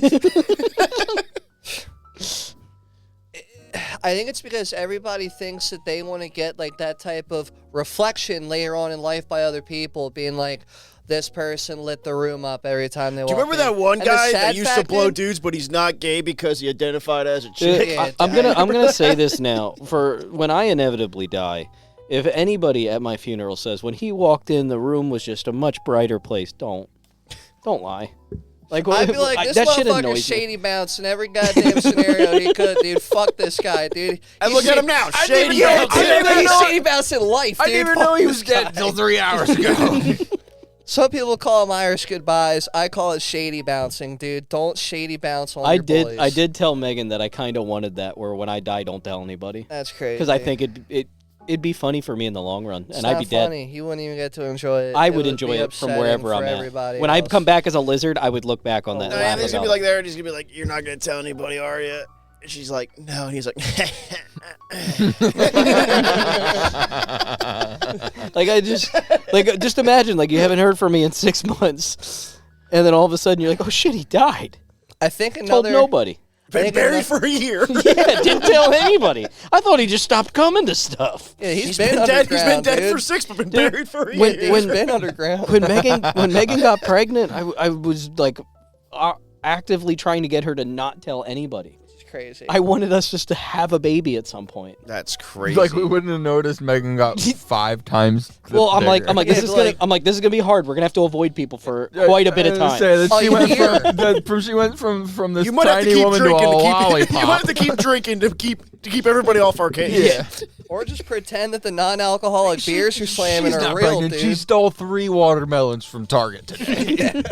I think it's because everybody thinks that they want to get like that type of reflection later on in life by other people, being like, this person lit the room up every time they Do you walk remember in. that one And the guy sad that used to fact blow is- dudes, but he's not gay because he identified as a Dude, chick? Yeah, I'm gonna say this now. For when I inevitably die, if anybody at my funeral says when he walked in the room was just a much brighter place, don't lie. Like I'd be like, this that shit motherfucker's annoys me. shady bounce in every goddamn scenario he could, dude. Fuck this guy, dude. And He's look at shady- him now, I shady didn't even know- bouncing. I didn't even He's know- shady bounce in life, I dude. didn't even Fuck know he this was dead guy. until 3 hours ago. Some people call them Irish goodbyes. I call it shady bouncing, dude. Don't shady bounce on your boys. I did tell Megan that I kind of wanted that, where when I die, don't tell anybody, That's crazy. because I think it'd be funny for me in the long run, It's and I'd not be dead. funny. You wouldn't even get to enjoy it. I It would be enjoy it from upsetting wherever for I'm at. everybody When I else. come back as a lizard, I would look back on that. No, and laugh Anthony's gonna be about like there, and he's gonna be like, "You're not gonna tell anybody, are you?" And she's like, "No," and he's like, it. Like I just imagine like you haven't heard from me in 6 months, and then all of a sudden you're like, oh shit, he died. I think Told another. nobody. "Been think buried enough- for a year." Yeah, didn't tell anybody. I thought he just stopped coming to stuff. Yeah, He's been dead. He's been underground, dead dude. for 6, but been Dude, buried for a when- year. He's been underground. When Megan got pregnant, I was like actively trying to get her to not tell anybody. It's crazy. I wanted us just to have a baby at some point. That's crazy. Like we wouldn't have noticed Megan got 5 times. Well, I'm like, Yeah, this is but gonna, like- I'm like, this is gonna be hard. We're gonna have to avoid people for quite a bit of time. Oh, she you went hear? she went from this you might have to tiny keep woman drinking to a to keep. lollipop. You might have to keep drinking to keep everybody off our case. Yeah. Or just pretend that the non-alcoholic beers you're slamming She's are not real, pregnant. dude. She stole 3 watermelons from Target today.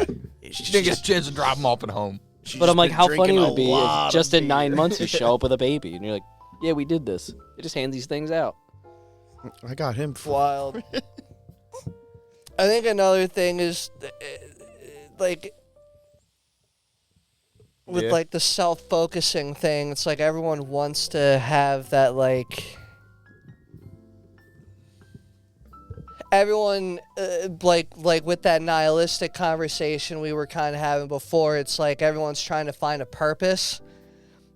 She didn't get a chance to drop them off at home. But I'm like, been how funny drinking would a it be lot if just of in 9 beer. months you show up with a baby and you're like, yeah, we did this. They just hand these things out. I got him. Wild. I think another thing is, like, with Yeah. like the self-focusing thing. It's like everyone wants to have that, like. Everyone, like with that nihilistic conversation we were kind of having before, it's like everyone's trying to find a purpose.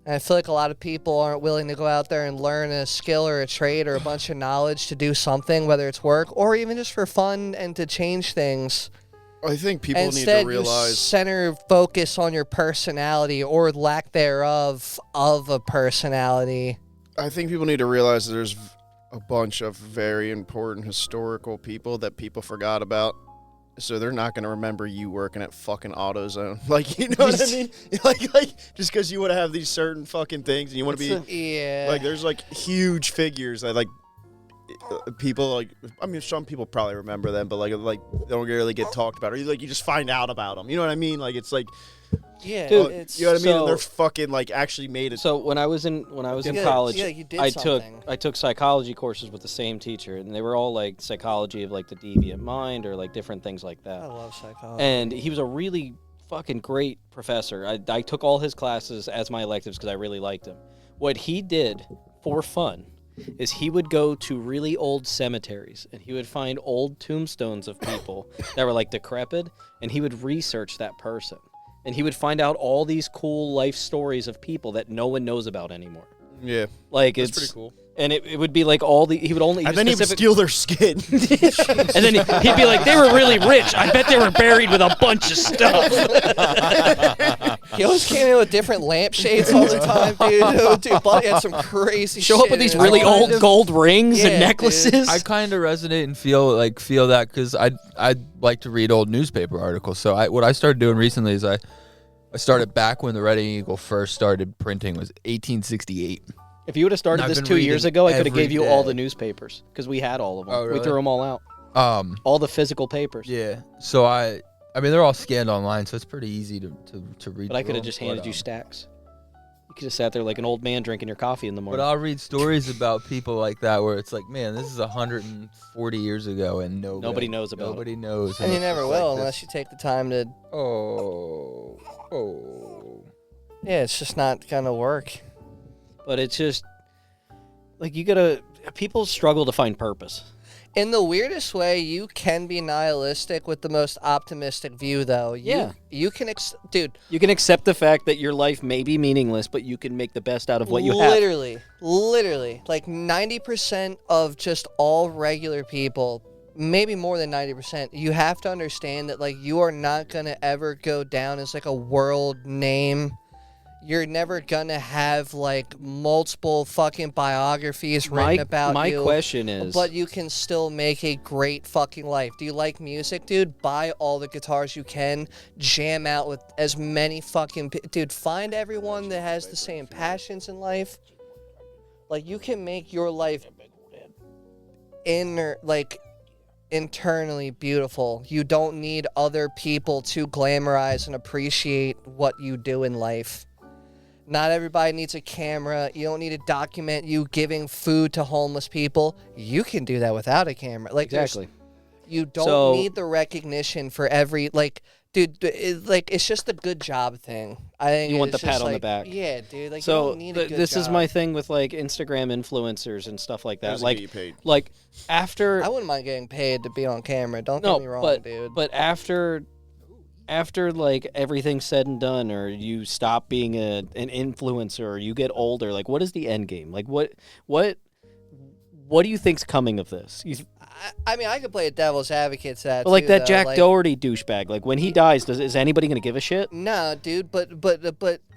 And I feel like a lot of people aren't willing to go out there and learn a skill or a trade or a bunch of knowledge to do something, whether it's work or even just for fun and to change things. I think people And need instead, to realize. you center focus on your personality or lack thereof of a personality. I think people need to realize that there's a bunch of very important historical people that people forgot about. So they're not going to remember you working at fucking AutoZone. Like, you know what I mean? Like just because you want to have these certain fucking things and you want to be Yeah. like, there's like huge figures that like people like. I mean, some people probably remember them, but like they don't really get talked about, or you just find out about them. You know what I mean? Like it's like, yeah, Dude, it's you know what I mean? And so- they're fucking like actually made it. So when I was in Yeah, college, yeah, you did I something. took psychology courses with the same teacher, and they were all like psychology of like the deviant mind or like different things like I that. love psychology. And he was a really fucking great professor. I took all his classes as my electives because I really liked him. What he did for fun is he would go to really old cemeteries and he would find old tombstones of people that were like decrepit, and he would research that person. And he would find out all these cool life stories of people that no one knows about anymore. yeah, Like that's it's pretty cool. And it would be like all the he would only And then he would steal their skin. and then he'd be like, they were really rich. I bet they were buried with a bunch of stuff. He always came in with different lampshades all the time, dude. Dude, Buddy had some crazy Show shit up with these in really his old life. gold rings Yeah, and dude. necklaces. I kind of resonate and feel that because I'd like to read old newspaper articles. So what I started doing recently is I started back when the Red Eagle first started printing was 1868. If you would have started I've this been 2 years reading ago, I could have every gave you all day. the newspapers because we had all of them. Oh, We really? threw them all out. All the physical papers. Yeah. So I mean they're all scanned online, so it's pretty easy to read. But I through could have them, just handed but, you stacks. You could have sat there like an old man drinking your coffee in the But morning. I'll read stories about people like that where it's like, man, this is 140 years ago and Nobody knows about it. Nobody knows. And you it's never just will like unless this, you take the time to. Oh. Yeah, it's just not gonna work. But it's just like you gotta. People struggle to find purpose. In the weirdest way, you can be nihilistic with the most optimistic view, though. Yeah. You can, dude. You can accept the fact that your life may be meaningless, but you can make the best out of what you have. Literally, like 90% of just all regular people, maybe more than 90%, you have to understand that like you are not gonna ever go down as like a world name. You're never gonna have like multiple fucking biographies written about my you. question is, But you can still make a great fucking life. Do you like music, dude? Buy all the guitars you can. Jam out with as many fucking... Dude, find everyone that has the same passions in life. Like, you can make your life internally beautiful. You don't need other people to glamorize and appreciate what you do in life. Not everybody needs a camera. You don't need to document you giving food to homeless people. You can do that without a camera. Like exactly. you don't So- need the recognition for every dude. It's just a good job thing. I think You want it's the pat just on the like, back. Yeah, dude. Like you So don't need a good this is job. my thing with like Instagram influencers and stuff like that. Doesn't Like, get you paid. like after I wouldn't mind getting paid to be on camera. Don't no, get me wrong, but dude. but after like everything's said and done, or you stop being an influencer, or you get older, like what is the end game? Like what do you think's coming of this? I mean, I could play a devil's advocate to that. But like too, that though. Jack Like, Doherty douchebag. Like when he dies, is anybody gonna give a shit? No, dude. But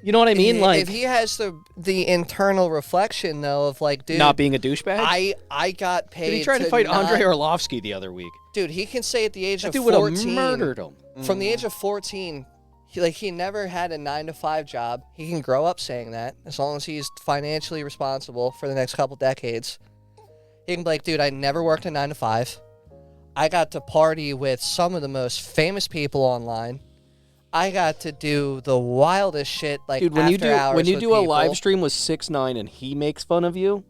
You know what I mean? Like if he has the internal reflection though of like, dude, not being a douchebag. I got paid. Did he try to fight not, Andrei Arlovsky the other week? Dude, he can say at the age That of dude would have 14, murdered him. from the age of 14, he never had a 9-to-5 job. He can grow up saying that as long as he's financially responsible for the next couple decades. He can be like, dude, I never worked a 9-to-5. I got to party with some of the most famous people online. I got to do the wildest shit, like Dude, when after hours you with do a people. live stream with 6ix9ine and he makes fun of you,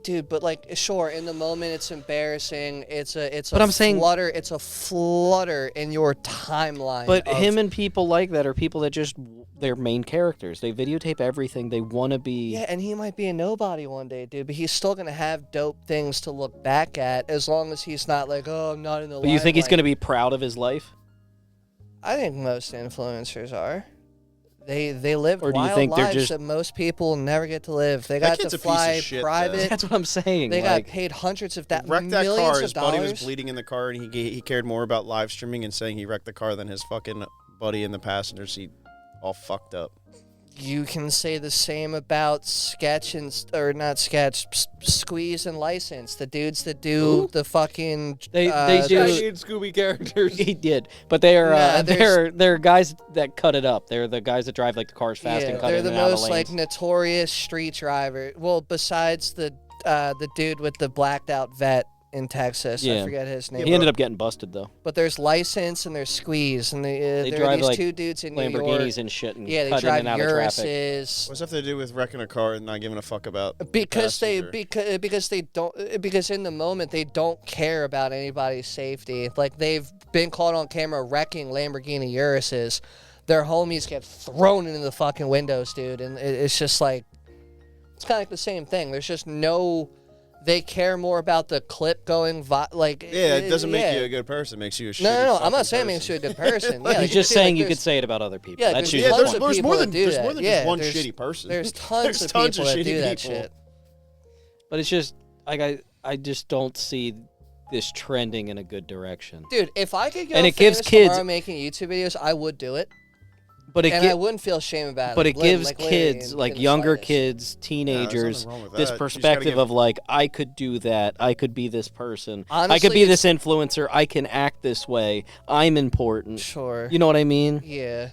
Dude, but like, sure, in the moment it's embarrassing. It's a But I'm saying- flutter. It's a flutter in your timeline. but of- him and people like that are people that just they're main characters. They videotape everything. They want to be. Yeah, and he might be a nobody one day, dude. But he's still gonna have dope things to look back at, as long as he's not like, oh, I'm not in the. But you think he's limelight. gonna be proud of his life? I think most influencers are. They live Or do you wild think they're lives just- that most people never get to live. They That got kid's to a piece of fly shit, though. private. That's what I'm saying. They like, got paid hundreds of Wrecked that millions car. of His buddy was dollars. bleeding in the car, and he cared more about live streaming and saying he wrecked the car than his fucking buddy in the passenger seat, all fucked up. You can say the same about Sketch or not Sketch, Squeeze and License. The dudes that do the fucking They do- Scooby characters. he did, but they are Nah, there's- they're guys that cut it up. They're the guys that drive like the cars fast and cut they're in the and out of most like lanes. notorious street driver. Well, besides the dude with the blacked out vet in Texas, I Yeah. forget his name. He ended up getting busted though. But there's License and there's Squeeze, and there are drive, these like, two dudes in New York. Lamborghinis and shit and Yeah, they cut drive in and out of traffic. Urises. What's that have to do with wrecking a car and not giving a fuck about? Because passenger? because in the moment they don't care about anybody's safety. Like they've been caught on camera wrecking Lamborghini Urises. Their homies get thrown into the fucking windows, dude, and it's just like it's kind of like the same thing. There's just no. They care more about the clip going like. Yeah, it doesn't make you a good person. It makes you a shitty No. I'm fucking not saying it person. makes you a good person. Yeah, He's just saying you could say it about other people. Yeah, That's there's usually tons the of point. people that do there's that. more than Yeah, just one there's- shitty person. There's tons of tons people that shitty do that people. shit. But it's just like I just don't see this trending in a good direction. Dude, if I could get And on it gives famous kids- tomorrow making YouTube videos, I would do it. But it And gi- I wouldn't feel shame about it. but it Literally, gives like, literally kids in like the younger slightest. kids, teenagers, nothing wrong with this that. You just gotta perspective give- of like I could do that. I could be this person. I could Honestly, be this influencer. I can act this way. I'm important. Sure. You know what I mean? Yeah.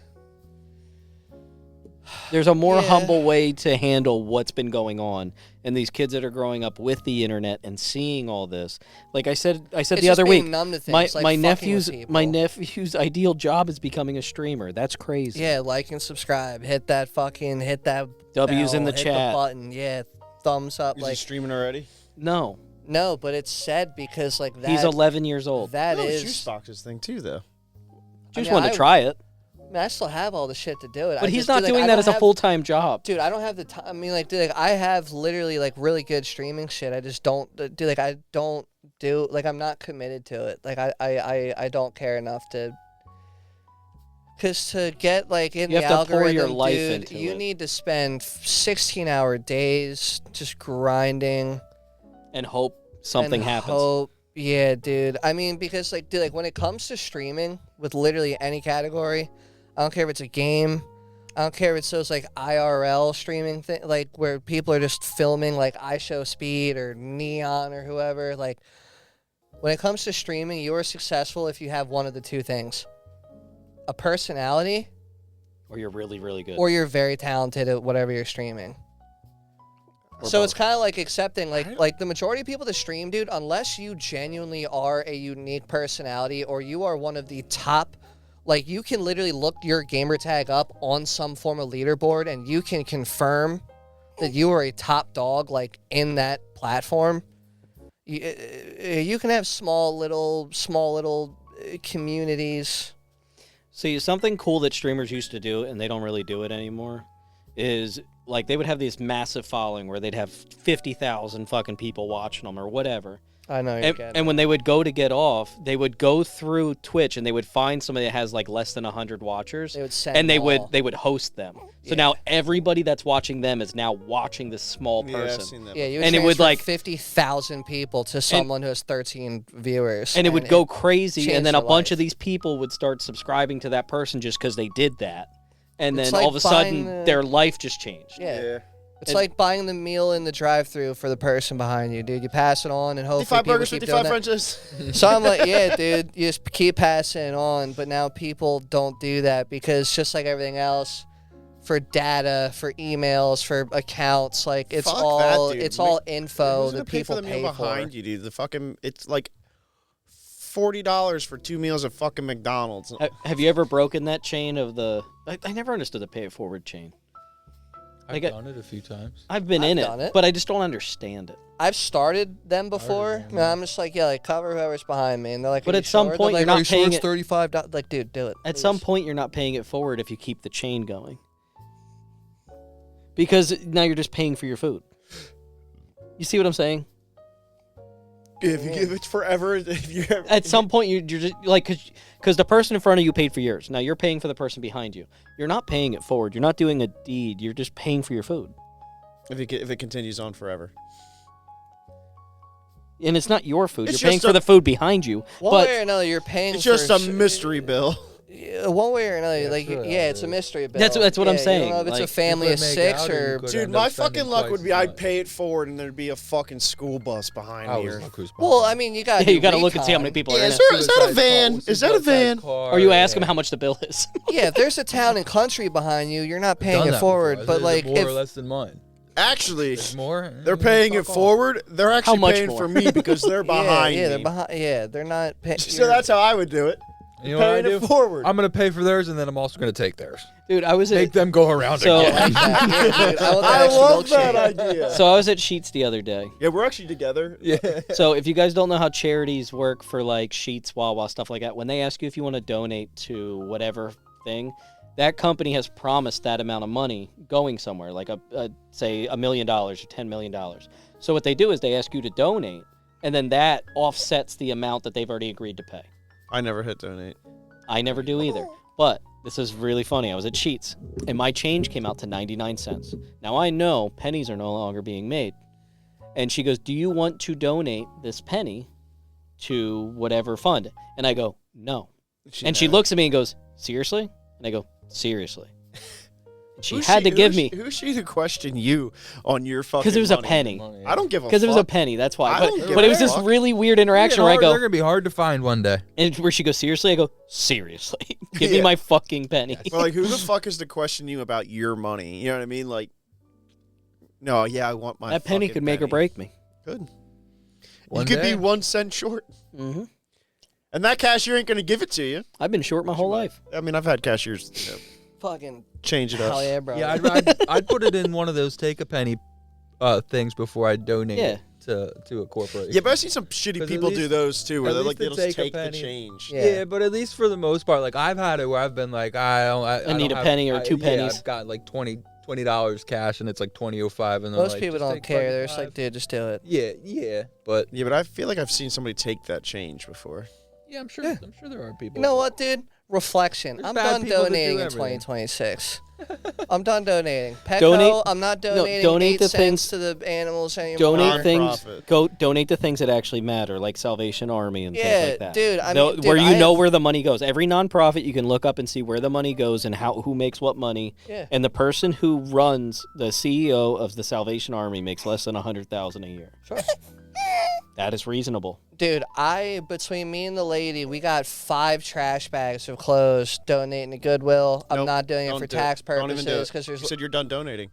There's a more Yeah. humble way to handle what's been going on, and these kids that are growing up with the internet and seeing all this. Like I said It's the just other being week, numb to things, my like my fucking with nephew's people. my nephew's ideal job is becoming a streamer. That's crazy. Yeah, like and subscribe. Hit that W's in bell, the hit chat. The button. Yeah, thumbs up. Is he Like streaming already? No, no, but it's sad because like that. he's 11 years old. That No, is. Juicebox's thing too, though. Just mean, wanted to try it, I mean, I still have all the shit to do it. but I he's just, not dude, like, doing I that don't as a have- full-time job. Dude, I don't have the time. I mean, like, dude, like, I have literally like really good streaming shit. I just don't do like I don't do like I'm not committed to it. Like I don't care enough to. Cause to get like in You the have to pour algorithm, your life dude, into you it. need to spend 16-hour days just grinding. And hope something and happens. Hope, yeah, dude. I mean, because like, dude, like when it comes to streaming with literally any category, I don't care if it's a game. I don't care if it's those like IRL streaming thing, like where people are just filming like iShowSpeed or Neon or whoever. Like, when it comes to streaming, you are successful if you have one of the two things: a personality, Or you're really, really good. or you're very talented at whatever you're streaming. Or So both. it's kind of like accepting, like the majority of people that stream, dude, unless you genuinely are a unique personality or you are one of the top, like you can literally look your gamer tag up on some form of leaderboard and you can confirm that you are a top dog, like in that platform. You can have small little communities. See, something cool that streamers used to do, and they don't really do it anymore, is like they would have this massive following where they'd have 50,000 fucking people watching them or whatever. I know. And when they would go to get off, they would go through Twitch and they would find somebody that has like less than 100 watchers, they would send and they all. would host them. So Yeah. now everybody that's watching them is now watching this small Yeah, I've person. seen that. Yeah, you would And it would, transfer like- 50,000 people to someone who has 13 viewers, And it would go crazy, changed and then a their bunch life. of these people would start subscribing to that person just because they did that. And It's then like all of a sudden, buying the- their life just changed. Yeah. It's And- like buying the meal in the drive-thru for the person behind you, dude. You pass it on, and hopefully 55 people burgers, keep 55 doing that. Frenches. So I'm like, yeah, dude, you just keep passing it on. But now people don't do that because just like everything else, for data, for emails, for accounts, like it's Fuck all that, dude. it's all info Who's gonna that pay for people the meal pay for. behind you, dude? The fucking it's like $40 for 2 meals at fucking McDonald's. Have you ever broken that chain of the? I never understood the pay it forward chain. I've Like, done it a few times. I've been I've in done it, it. but I just don't understand it. I've started them before, them, and I'm just like, yeah, like cover whoever's behind me, and they're like, But "Are at you some sure?" point, They're you're like, not "Are you sure paying it's it- $35." Like, dude, do it. At please. some point, you're not paying it forward if you keep the chain going. Because now you're just paying for your food. You see what I'm saying? If you give it forever, if you At some point, you're just like, because the person in front of you paid for yours. Now you're paying for the person behind you. You're not paying it forward. You're not doing a deed. You're just paying for your food. if it continues on forever. And it's not your food. It's You're paying just for a- the food behind you. One But way or another, you're paying. It's just for a mystery bill. One way or another, Yeah, like sure, yeah, it's a yeah. mystery bill. That's what I'm Yeah, saying, You don't know if it's like, a family you of could make 6 out or you or. could Dude, end up my spending fucking luck twice would be as I'd much. pay it forward and there'd be a fucking school bus behind I me. was Or... look who's Well, behind. I mean, you got. yeah, you got to look and see how many people are Yeah, in is it. there- is that a van? Is that a van? Or you ask them how much the bill is. Yeah, if there's a town and country behind you, you're not paying Done it that forward. before. But Is like, it more if or less than mine. Actually, It's more. they're paying it Fuck off. forward. They're actually much paying more? for me because they're behind yeah, me. they're behind. Yeah, they're not paying. So that's how I would do it. You know what I Paying do? it forward. I'm gonna pay for theirs, and then I'm also gonna take theirs. Dude, I was Make at them go around So- again. I love that idea. so I was at Sheets the other day. Yeah, we're actually together. Yeah. So if you guys don't know how charities work for like Sheets, Wawa, stuff like that, when they ask you if you want to donate to whatever thing, that company has promised that amount of money going somewhere, like say $1 million or $10 million. So what they do is they ask you to donate, and then that offsets the amount that they've already agreed to pay. I never hit donate. I never do either. But this is really funny. I was at Sheets, and my change came out to 99 cents. Now I know pennies are no longer being made. And she goes, "Do you want to donate this penny to whatever fund?" And I go, "No." And she looks at me and goes, "Seriously?" And I go, "Seriously." She had to give me Who's she to question you on your fucking? because it was a money? penny. I don't give a fuck. Because it was a penny. That's why. I don't give But a it was this fuck. really weird interaction where I They're go, gonna be hard to find one day. and where she goes, seriously? I go, seriously? Give me Yeah. my fucking penny. Well, like, who the fuck is to question you about your money? You know what I mean? Like, no, yeah, I want my That penny fucking could make or penny. break me. Could. One You could day. be 1 cent short, hmm and that cashier ain't gonna give it to you. I've been short my whole life. I mean, I've had cashiers Fucking change it hell up. yeah, bro. Yeah, I'd put it in one of those take a penny things before I donate Yeah. it to a corporation. Yeah, but I see some shitty 'Cause at people do least- those too, where at they're least like they'll they just take a take the penny. change. Yeah. Yeah, but at least for the most part, like I've had it where I've been like, I need don't a have- penny or two yeah, pennies. I've got like $20 cash, and it's like $20.05, and they're Most like, people "Just don't take care. They're just 5." like, dude, just do it. Yeah, but Yeah, but I feel like I've seen somebody take that change before. yeah, I'm sure there are people. You know what, dude? Reflection. There's I'm bad done people that do donating in everything. 2026. I'm done donating. Petco, Donate- I'm not donating donate 8 the cents to the animals anymore. Donate things. Non-profit. Go donate to things that actually matter, like Salvation Army and Yeah, things like that. dude, I Though- mean, where dude, you I know have- where the money goes. Every nonprofit you can look up and see where the money goes and who makes what money. Yeah. And the person who runs the CEO of the Salvation Army makes less than $100,000 a year. Sure. That is reasonable. Dude, between me and the lady, we got 5 trash bags of clothes donating to Goodwill. I'm Nope, not doing it don't for do tax Don't even do purposes it. because You there's said you're done donating.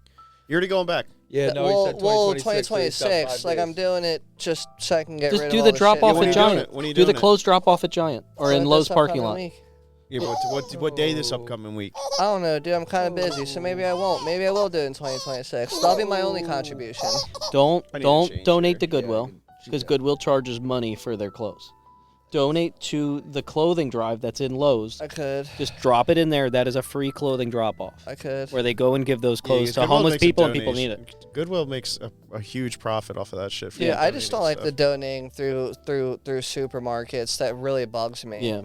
You're already going back. Yeah, no, well, he said 2026. 2026. Like I'm doing it just so I can get Just rid do of the all drop shit. off when are at you doing Giant. it? When are you Do the doing it? clothes drop off at Giant or in This Lowe's parking upcoming lot. week. Yeah, but what day this upcoming week? I don't know, dude. I'm kind of busy, so maybe I won't. Maybe I will do it in 2026. That'll be my only contribution. Don't I need to don't change donate here. to Goodwill because Goodwill charges money for their clothes. Donate to the clothing drive that's in Lowe's. I could. Just drop it in there. That is a free clothing drop off I could. where they go and give those Yeah, clothes to Goodwill homeless makes a people and people need donation. it. Goodwill makes a huge profit off of that shit. For Yeah, I just don't like donating the donating through supermarkets. That really bugs me. Yeah,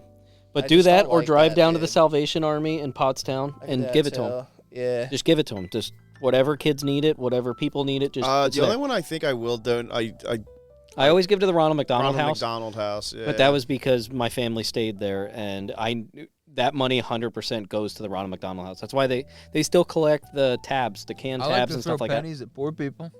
but I do just that don't or like drive that, down to the dude. Salvation Army in Pottstown I do and that give it to them. too. Yeah. Just give it to them. Just whatever kids need it, whatever people need it. Just it's the there. only one I think I will donate, I always give to the Ronald McDonald Ronald House. McDonald House. Yeah. But that was because my family stayed there, and that money 100% goes to the Ronald McDonald House. That's why they still collect the tabs, the canned I like tabs to and throw stuff like pennies at poor people. that.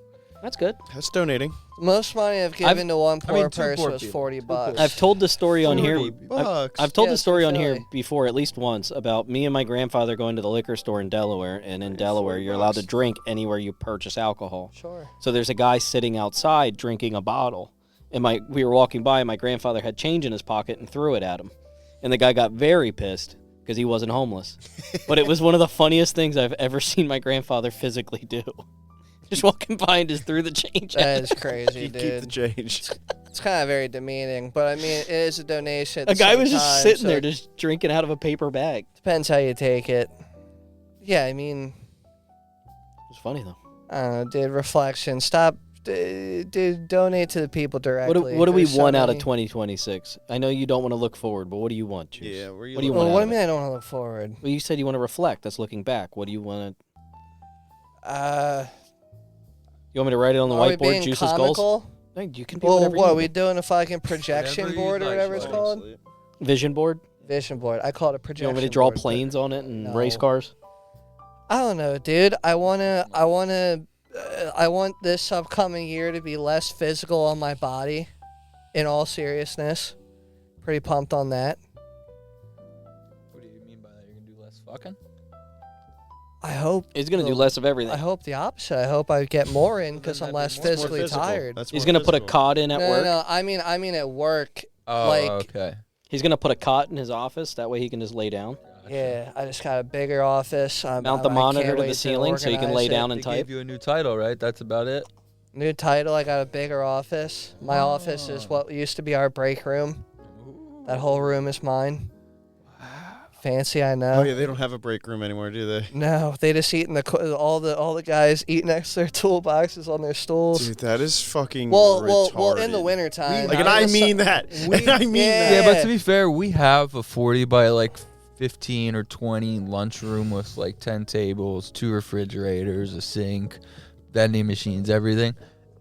That's good. That's donating. Most money I've given to one poor two person poor was people. $40 Two bucks. poor I've told the story on here. Bucks. I've told Yeah, the story on here Philly. before at least once about me and my grandfather going to the liquor store in Delaware, and in Delaware you're allowed to drink anywhere you purchase alcohol. Sure. So there's a guy sitting outside drinking a bottle, and we were walking by, and my grandfather had change in his pocket and threw it at him, and the guy got very pissed because he wasn't homeless. But it was one of the funniest things I've ever seen my grandfather physically do. Just walking by and just threw the change at That him. is crazy, Keep the dude. change. It's kind of very demeaning, but I mean, it is a donation. at A the guy same was just time, sitting so there it just drinking out of a paper bag. depends how you take it. Yeah, I mean, It was funny though. I don't know, dude. Reflection. Stop. Dude, donate to the people directly. What do we There's so want out of many- 2026? I know you don't want to look forward, but what do you want, Juice? Yeah, where you What do you looking want Well, out what do of you it? mean I don't want to look forward? Well, you said you want to reflect. That's looking back. What do you want to? You want me to write it on the Are we whiteboard? being Juice's comical? goals. No, you can be Well, whatever what you are we doing? A fucking projection Whatever you'd board or like, whatever it's Shway. called? Vision board. Vision board. I call it a You projection. want me to draw board, but- planes on it and No. race cars? I don't know, dude. I want this upcoming year to be less physical on my body. In all seriousness, pretty pumped on that. What do you mean by that? You're gonna do less fucking? I hope. He's gonna do Well, less of everything. I hope the opposite. I hope I get more in because I'm that'd be less more- more physically physical. tired. That's He's more gonna put a physical. cot in at No, work. no. I mean at work. Oh, Like- okay. He's gonna put a cot in his office. That way he can just lay down. Yeah, I just got a bigger office. Mount the I monitor can't to wait the ceiling so you can organize lay it. down They and type. gave you a new title, right? That's about it. New title. I got a bigger office. My office is what used to be our break room. That whole room is mine. Fancy, I know. Oh yeah, they don't have a break room anymore, do they? No, they just eat in the all the guys eat next to their toolboxes on their stools. Dude, that is fucking well, retarded. in the wintertime. Like, and I mean that. And I mean Yeah. that. Yeah, but to be fair, we have a 40 by like 15 or 20 lunchroom with like 10 tables, 2 refrigerators, a sink, vending machines, everything.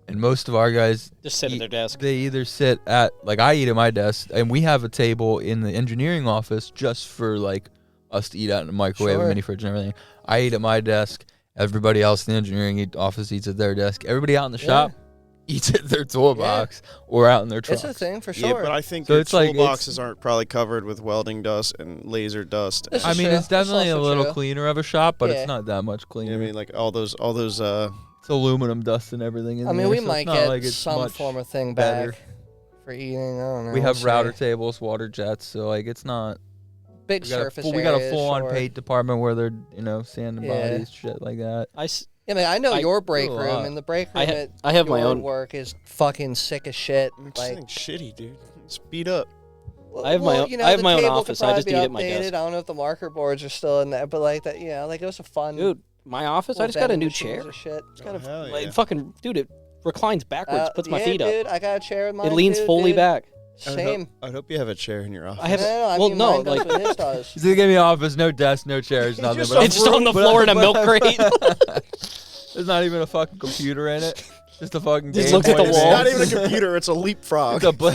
And most of our guys Just sit at eat- their desk. They either sit at, like, I eat at my desk, and we have a table in the engineering office just for like us to eat out in the microwave, Sure. a mini fridge and everything. I eat at my desk. Everybody else in the engineering office eats at their desk. Everybody out in the shop eats at their toolbox or out in their truck. It's a thing for Yeah, sure. but I think So your it's like- toolboxes aren't probably covered with welding dust and laser dust. This I is mean, true. it's definitely That's a also little true. cleaner of a shop, but Yeah. it's not that much You cleaner. know what I mean, like all those It's aluminum dust and everything in I mean, there, we so it's might not get like it's some much form of thing better. back for eating. I don't know. We have we'll router see. tables, water jets, so like it's not. Big We got, surface we got a areas, full-on sure. paint department where they're sanding Yeah. bodies, shit like that. Yeah, man, I know I your break do a room, lot. and the break I room ha- at I have my your own- work is fucking sick as shit. It's Like, shitty, dude. Speed up. I have my own- you know, I have the my own table could office. I probably just be eat at my updated. desk. I don't know if the marker boards are still in there, but like that, like it was a fun. Dude, my office. I little just got a vending new machines chair. and Shit. It's got a hell like, yeah. fucking dude. It reclines backwards, puts my yeah, feet dude, up. I got a chair in mine. It leans too, fully dude. back. Same. I hope you have a chair in your office. I have. I well, mean, no, mine does like what his does. So they give me an office, no desk, no chairs, nothing. just but it's just on the floor in a milk crate. There's not even a fucking computer in it. Just a fucking. Just Game looks at Boy the It's wall. not Advance. even a computer. It's a leapfrog. It's a bl-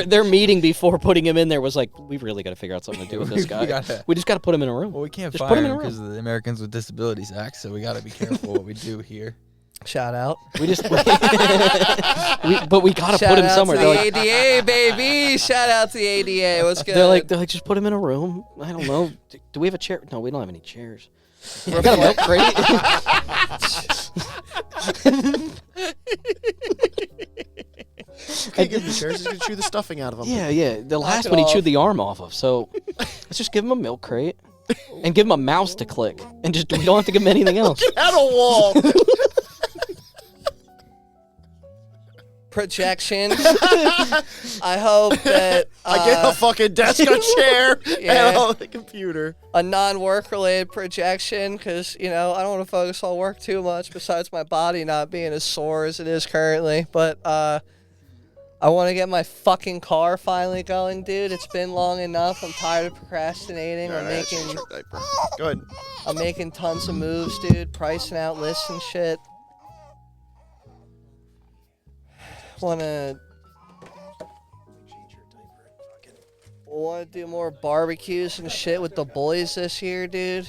Their meeting before putting him in there was like, we really got to figure out something to do with this We guy. gotta- We just got to put him in a room. Well, we can't Just put fire him in him a room. because of the Americans with Disabilities Act, so we got to be careful what we do here. Shout out. We just, but we got to Shout put him out somewhere. to They're the like, ADA, baby. Shout out to the ADA. What's good? they're like, just put him in a room. I don't know. Do we have a chair? No, we don't have any chairs. We got a milk crate. Can't give him chairs. He's gonna chew the stuffing out of them. Yeah. The last it one he off. chewed the arm off of. So let's just give him a milk crate and give him a mouse to click, and just we don't have to give him anything else. At a wall. Projection. I hope that I get a fucking desk, a chair, Yeah. and a computer. a non-work related projection, because I don't want to focus on work too much. Besides my body not being as sore as it is currently, but I want to get my fucking car finally going, dude. It's been long enough. I'm tired of procrastinating. Go ahead. I'm making tons of moves, dude. Pricing out lists and shit. Wanna do more barbecues and shit with the boys this year, dude.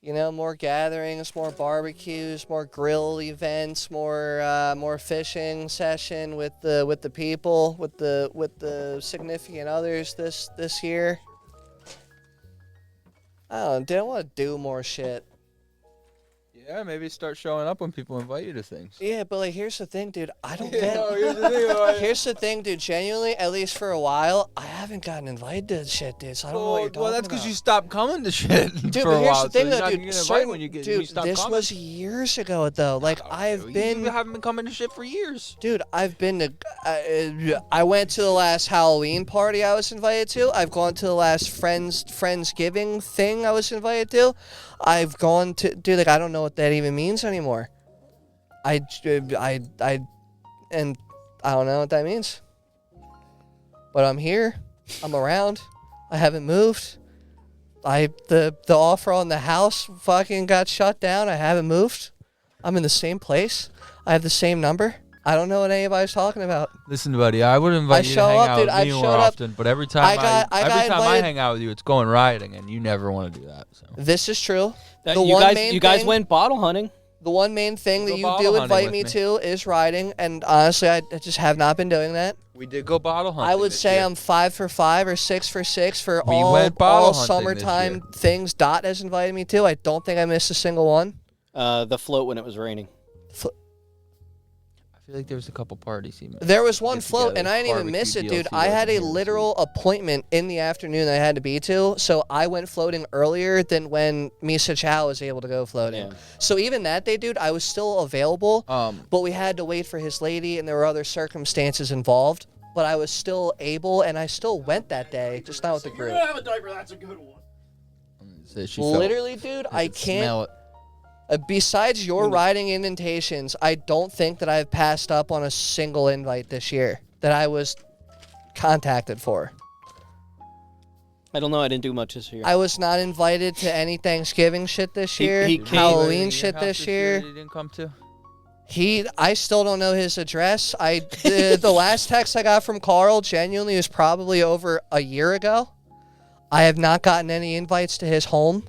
More gatherings, more barbecues, more grill events, more fishing session with the people, with the significant others this year. I don't know, dude. I want to do more shit. Yeah, maybe start showing up when people invite you to things. Yeah, but here's the thing, dude. I don't Yeah, get. here's the thing about it. Here's the thing, dude. Genuinely, at least for a while, I haven't gotten invited to shit, dude. So I don't know what you're talking Well, that's about. because you stopped coming to shit Dude, for but a here's while. the thing, so though, you're not dude. gonna invite Certain, when you get dude, when you stop this coming. was years ago, though. I've been. You haven't been coming to shit for years. Dude, I've been to. I went to the last Halloween party I was invited to. I've gone to the last Friendsgiving thing I was invited to. I've gone to. Dude, I don't know what that even means anymore. And I don't know what that means. But I'm here. I'm around. I haven't moved. The offer on the house fucking got shut down. I haven't moved. I'm in the same place. I have the same number. I don't know what anybody's talking about. Listen, buddy, I would invite you to show hang up, out dude. with I've me more showed up. often, but every time I got invited- hang out with you, it's going rioting, and you never want to do that. So. This is true. You guys went bottle hunting. The one main thing that Go you bottle do hunting invite with me me. to is riding, and honestly, I just have not been doing that. We did go bottle hunting. I would this say year. I'm 5 for 5 or 6 for 6 for We all went bottle all hunting summertime this things. Dot has invited me to. I don't think I missed a single one. The float when it was raining. I feel like there was a couple parties he missed. There was one Get float, together, and I didn't even barbecue miss it, DLC dude. I had a wasn't here, literal appointment in the afternoon that I had to be to, so I went floating earlier than when Misa Chow was able to go floating. Yeah. So even that day, dude, I was still available, so- but we had to wait for his lady, and there were other circumstances involved. But I was still able, and I still went that day, just not with the group. have a diaper. That's a good one. so she felt- Literally, dude, I could can't. smell it. Besides your riding invitations, I don't think that I've passed up on a single invite this year that I was contacted for. I don't know. I didn't do much this year. I was not invited to any Thanksgiving shit this He- year, he came- Halloween Your shit house this year. that he didn't come to. I still don't know his address. The last text I got from Carl genuinely was probably over a year ago. I have not gotten any invites to his home,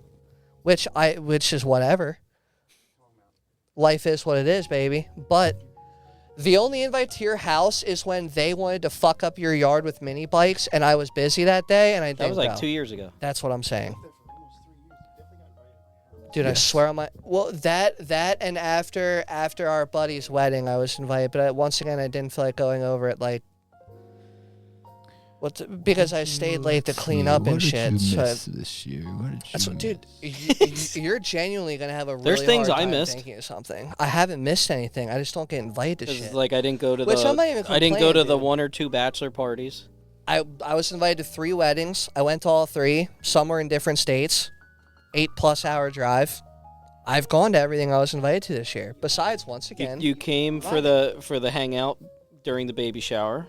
which is whatever. Life is what it is, baby. But the only invite to your house is when they wanted to fuck up your yard with mini bikes, and I was busy that day, and I didn't That was like go. 2 years ago. That's what I'm saying. Dude, I swear on my that and after our buddy's wedding, I was invited, but once again, I didn't feel like going over it because I stayed late to clean up and shit. So this year? What did that's what, dude. You're genuinely gonna have a really There's things hard I time missed. thinking of something. I haven't missed anything. I just don't get invited to It's shit. like I didn't go to Which I'm not even I didn't go to complaining, the dude. 1 or 2 bachelor parties. I was invited to 3 weddings. I went to all 3. Some were in different states. 8+ hour drive. I've gone to everything I was invited to this year. Besides, once again, You came for the hangout during the baby shower.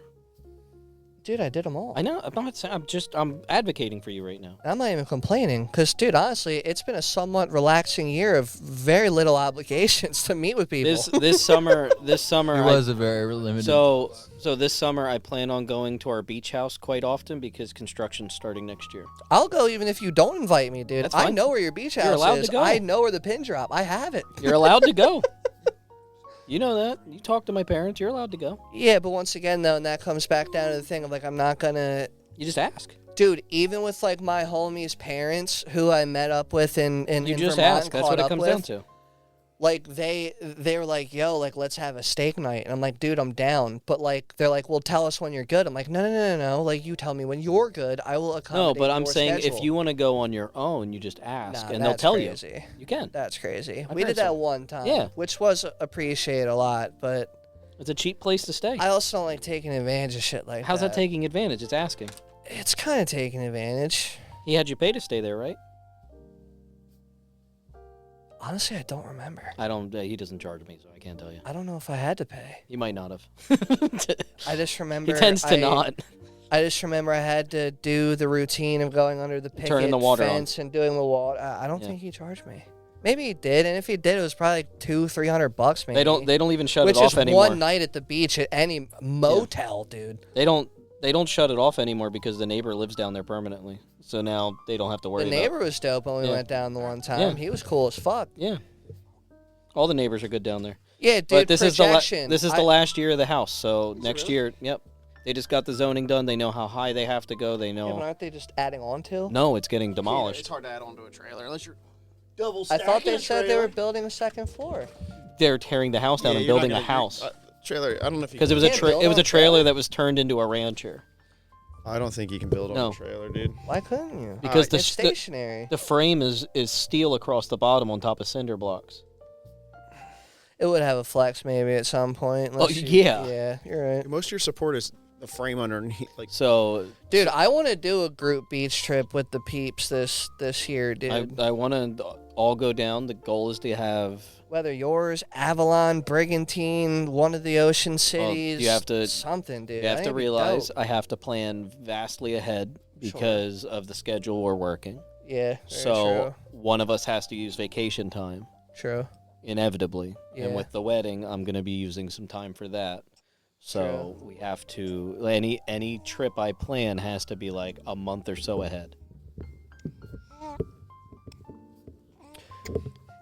dude, I did them all. I know. I'm advocating for you right now. I'm not even complaining, because, dude, honestly, it's been a somewhat relaxing year of very little obligations to meet with people. This summer It was a very limited. So this summer I plan on going to our beach house quite often because construction's starting next year. I'll go even if you don't invite me, dude. That's I fine. know where your beach You're house allowed is. to go. I know where the pin drop. I have it. You're allowed to go. You know that. You talk to my parents. You're allowed to go. Yeah, but once again, though, and that comes back down to the thing of, like, I'm not gonna... You just ask. Dude, even with, like, my homie's parents, who I met up with in You in just Vermont ask. and That's caught what it up comes with, down to. like, they were like, yo, like, let's have a steak night. And I'm like, dude, I'm down. But, like, they're like, well, tell us when you're good. I'm like, no. Like, you tell me when you're good. I will No, accommodate but I'm your saying schedule. if you want to go on your own, you just ask, Nah, and they'll that's tell crazy. you. You can. That's crazy. My We did parents that are- one time. Yeah. Which was appreciated a lot, but It's a cheap place to stay. I also don't like taking advantage of shit like How's that. that taking advantage? It's asking. It's kind of taking advantage. He had you pay to stay there, right? Honestly, I don't remember. I don't. He doesn't charge me, so I can't tell you. I don't know if I had to pay. He might not have. I just remember. He tends to not. I just remember I had to do the routine of going under the picket Turning the water on. fence and doing the water. I don't Yeah. think he charged me. Maybe he did, and if he did, it was probably $200-300 maybe. They don't even shut Which it off is anymore. one night at the beach at any motel, dude. They don't shut it off anymore because the neighbor lives down there permanently. So now they don't have to worry The about neighbor was dope when we Yeah. went down the one time. Yeah. He was cool as fuck. Yeah. All the neighbors are good down there. Yeah, dude. But this projection. is the last year of the house. So next really? year, yep. They just got the zoning done. They know how high they have to go. They Yeah, but know. aren't they just adding on to? No, it's getting It's demolished. hard to add onto a trailer unless you're double I stacking thought they a said they were trailer. building a second floor. They're tearing the house down Yeah, and you're not building a gonna- house Trailer. I don't know if you because can- it was a can't build it was on a a trailer trailer? that was turned into a rancher. I don't think you can build on No. a trailer, dude. Why couldn't you? Because It's stationary. the frame is steel across the bottom on top of cinder blocks. It would have a flex maybe at some point. Oh, unless you- yeah. Yeah, you're right. Most of your support is the frame underneath. Like, So Dude, I want to do a group beach trip with the peeps this year, dude. I want to all go down. The goal is to have. Whether yours, Avalon, Brigantine, one of the ocean cities, you have to- something, dude. You have I to think it'd be realize dope. I have to plan vastly ahead because of the schedule we're working. Yeah. Very So one of us has to use vacation time, true. inevitably. Yeah. And with the wedding, I'm going to be using some time for that. So we have to any trip I plan has to be like a month or so ahead.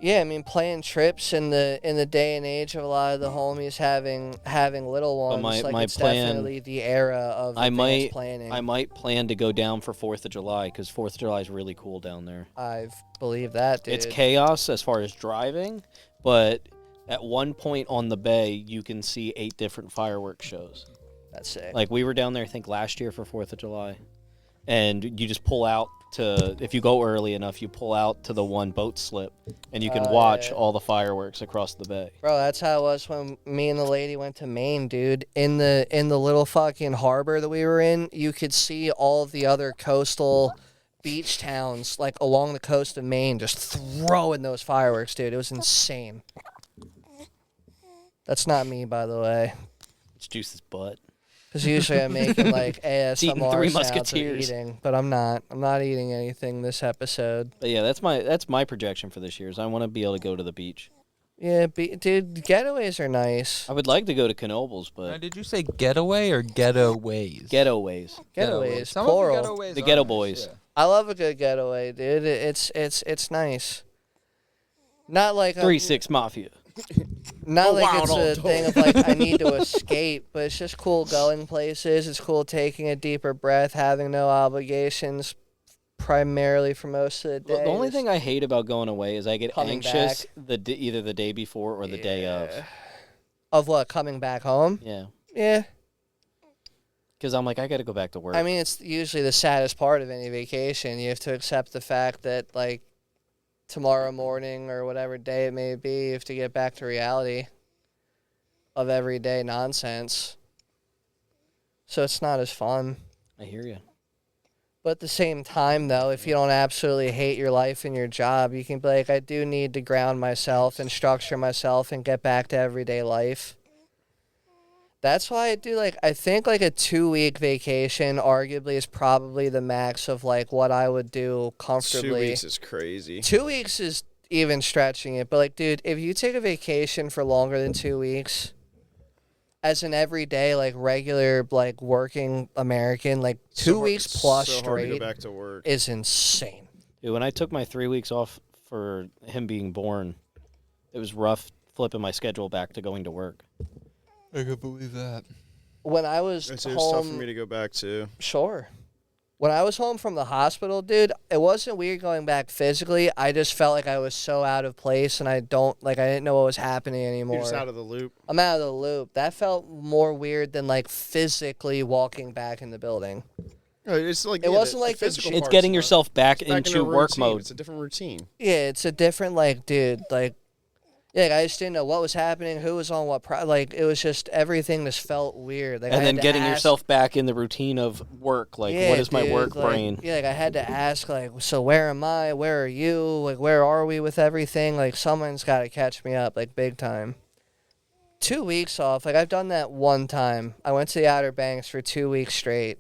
Yeah, I mean, playing trips in the day and age of a lot of the homies having little ones, my it's plan- definitely the era of I advanced might planning. I might plan to go down for 4th of July because 4th of July is really cool down there. I believe that, dude. It's chaos as far as driving, but at one point on the bay, you can see 8 different fireworks shows. That's sick. Like we were down there, I think last year for 4th of July, and you just pull out to, if you go early enough, you pull out to the one boat slip, and you can Oh, watch yeah. all the fireworks across the bay. Bro, that's how it was when me and the lady went to Maine, dude. In the little fucking harbor that we were in, you could see all of the other coastal beach towns like along the coast of Maine just throwing those fireworks, dude. It was insane. That's not me, by the way. It's Juice's butt. Because usually I'm making like eating ASMR Three sounds of Musketeers. eating, but I'm not. I'm not eating anything this episode. But yeah, that's my projection for this year. Is I want to be able to go to the beach. Yeah, dude, getaways are nice. I would like to go to Knoebels, Now, but did you say getaway or getaways? getaways. Getaways, Some of the plural. getaways The are ghetto nice, boys. yeah. I love a good getaway, dude. It's nice. Not like 3-6 Mafia. Not like wow, it's no, a don't. thing of like I need to escape, but it's just cool going places. It's cool taking a deeper breath, having no obligations, primarily for most of the day. The only thing I hate about going away is I get Coming anxious either the day before or the day of. Of what, coming back home? Yeah. Yeah. Because I'm like, I got to go back to work. I mean, it's usually the saddest part of any vacation. You have to accept the fact that, like, tomorrow morning or whatever day it may be, you have to get back to reality of everyday nonsense. So it's not as fun. I hear you. But at the same time, though, if you don't absolutely hate your life and your job, you can be like, I do need to ground myself and structure myself and get back to everyday life. That's why I do, like, I think, like, a 2-week vacation arguably is probably the max of, like, what I would do 2 comfortably. weeks is crazy. 2 weeks is even stretching it. But, like, dude, if you take a vacation for longer than 2 weeks, as an everyday, like, regular, like, working American, like, 2 weeks plus so hard to straight go back to work. is insane. Dude, when I took my 3 weeks off for him being born, it was rough flipping my schedule back to going to work. I could believe that. When I was It was home, tough for me to go back to. sure. When I was home from the hospital, dude, it wasn't weird going back physically. I just felt like I was so out of place, and I didn't know what was happening anymore. You're just out of the loop. I'm out of the loop. That felt more weird than like physically walking back in the building. It's like It wasn't like the physical It's part's getting not- yourself back it's back in into a work routine. mode. It's a different routine. Yeah, it's a different like, dude, like, yeah, like, I just didn't know what was happening, who was on what. Like, it was just everything just felt weird. Like, I And had then to getting ask- yourself back in the routine of work. Like, Yeah, what is my dude, work like, brain? Yeah, like I had to ask, like, so where am I? Where are you? Like, where are we with everything? Like, someone's got to catch me up, like, big time. 2 weeks off, like, I've done that one time. I went to the Outer Banks for 2 weeks straight.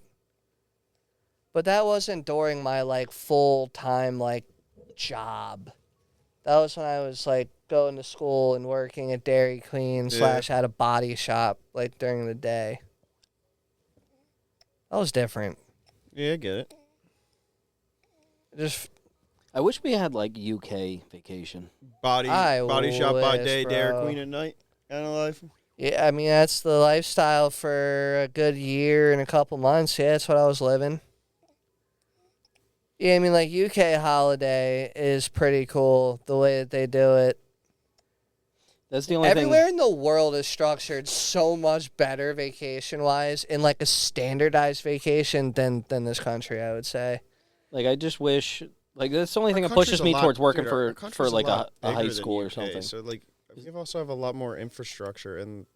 But that wasn't during my, like, full-time, like, job. That was when I was, like, going to school and working at Dairy Queen / at a body shop, like, during the day. That was different. Yeah, I get it. Just I wish we had, like, UK vacation. Body I shop by wish, day, Dairy bro. Queen at night. Kind of life. yeah, I mean that's the lifestyle for a good year and a couple months. Yeah, that's what I was living. Yeah, I mean like UK holiday is pretty cool the way that they do it. That's the only Everywhere thing. in the world is structured so much better vacation wise in like a standardized vacation than this country, I would say. Like, I just wish. Like, that's the only Our thing that country's pushes a me lot- towards working dude, our for country's like lot a high bigger than school or UK, something. So like, we also have a lot more infrastructure and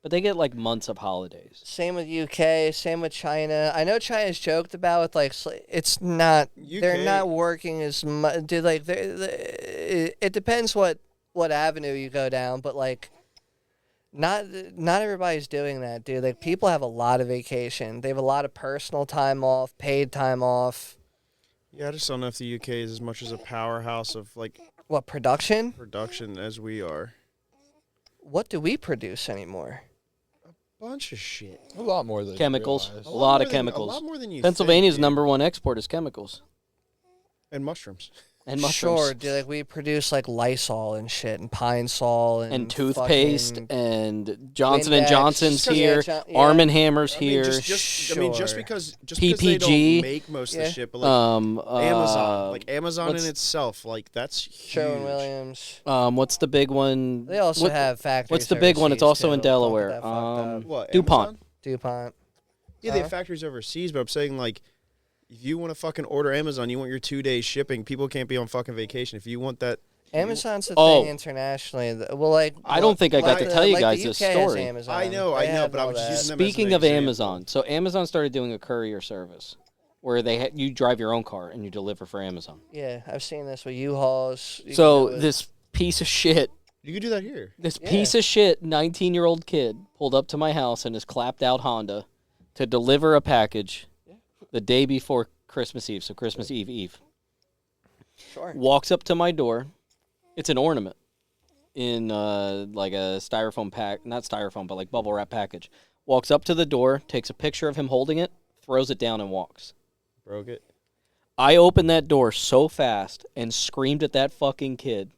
But they get like months of holidays. Same with UK, same with China. I know China's joked about with like it's not they're UK not working as much. Dude, like it depends what avenue you go down, but like not everybody's doing that, dude. Like people have a lot of vacation. They have a lot of personal time off, paid time off. Yeah, I just don't know if the UK is as much as a powerhouse of like What production? production as we are. What do we produce anymore? Bunch of shit. A lot more than you Chemicals. realize. A lot more of than- chemicals. A lot more than you Pennsylvania's think, number one export is chemicals and mushrooms. and mushrooms. Sure, dude. Like we produce like Lysol and shit, and Pine Sol and toothpaste fucking- and Johnson and Windex. Johnson's Yeah, here. yeah. Arm and Hammer's I mean, here. just Sure. because because they PPG. don't make most of Yeah. the shit, but like Amazon, like Amazon in what's- itself, like that's huge. Sherwin-Williams. what's the big one? They also What- have factories. What's the big one? It's overseas, also too. in Don't get Delaware. that fucked up. What DuPont. Amazon? DuPont. Yeah, they Huh? have factories overseas, but I'm saying like, if you want to fucking order Amazon, you want your 2 days shipping. People can't be on fucking vacation. If you want that, Amazon's the Oh. thing internationally. Well, like I don't think I got to tell you guys the this UK has story. Amazon. I know, They have but I all was just that. using them as Speaking an of example. Amazon, so Amazon started doing a courier service where you drive your own car and you deliver for Amazon. Yeah, I've seen this with U-Hauls. You can So do it. this piece of shit, You could do that here. this Yeah. piece of shit 19-year-old kid pulled up to my house in his clapped out Honda to deliver a package the day before Christmas Eve, so Christmas Eve. Sure. Walks up to my door. It's an ornament in like a styrofoam pack, not styrofoam, but like bubble wrap package. Walks up to the door, takes a picture of him holding it, throws it down and walks. Broke it. I opened that door so fast and screamed at that fucking kid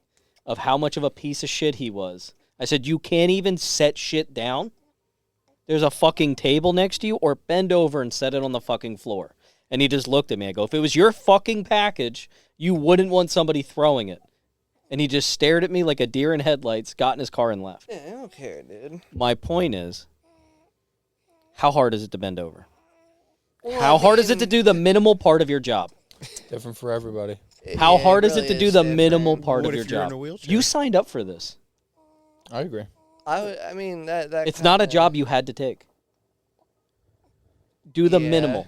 of how much of a piece of shit he was. I said, you can't even set shit down? There's a fucking table next to you, or bend over and set it on the fucking floor. And he just looked at me. I go, if it was your fucking package, you wouldn't want somebody throwing it. And he just stared at me like a deer in headlights, got in his car and left. Yeah, I don't care, dude. My point is, how hard is it to bend over? Well, How I hard is it to mean, do the minimal part of your job? Different for everybody. How yeah, hard is really it to do the minimal different. part What of your if you're in job? a wheelchair? You signed up for this. I agree. I mean that. It's not a kinda- job you had to take. Do the Yeah. minimal.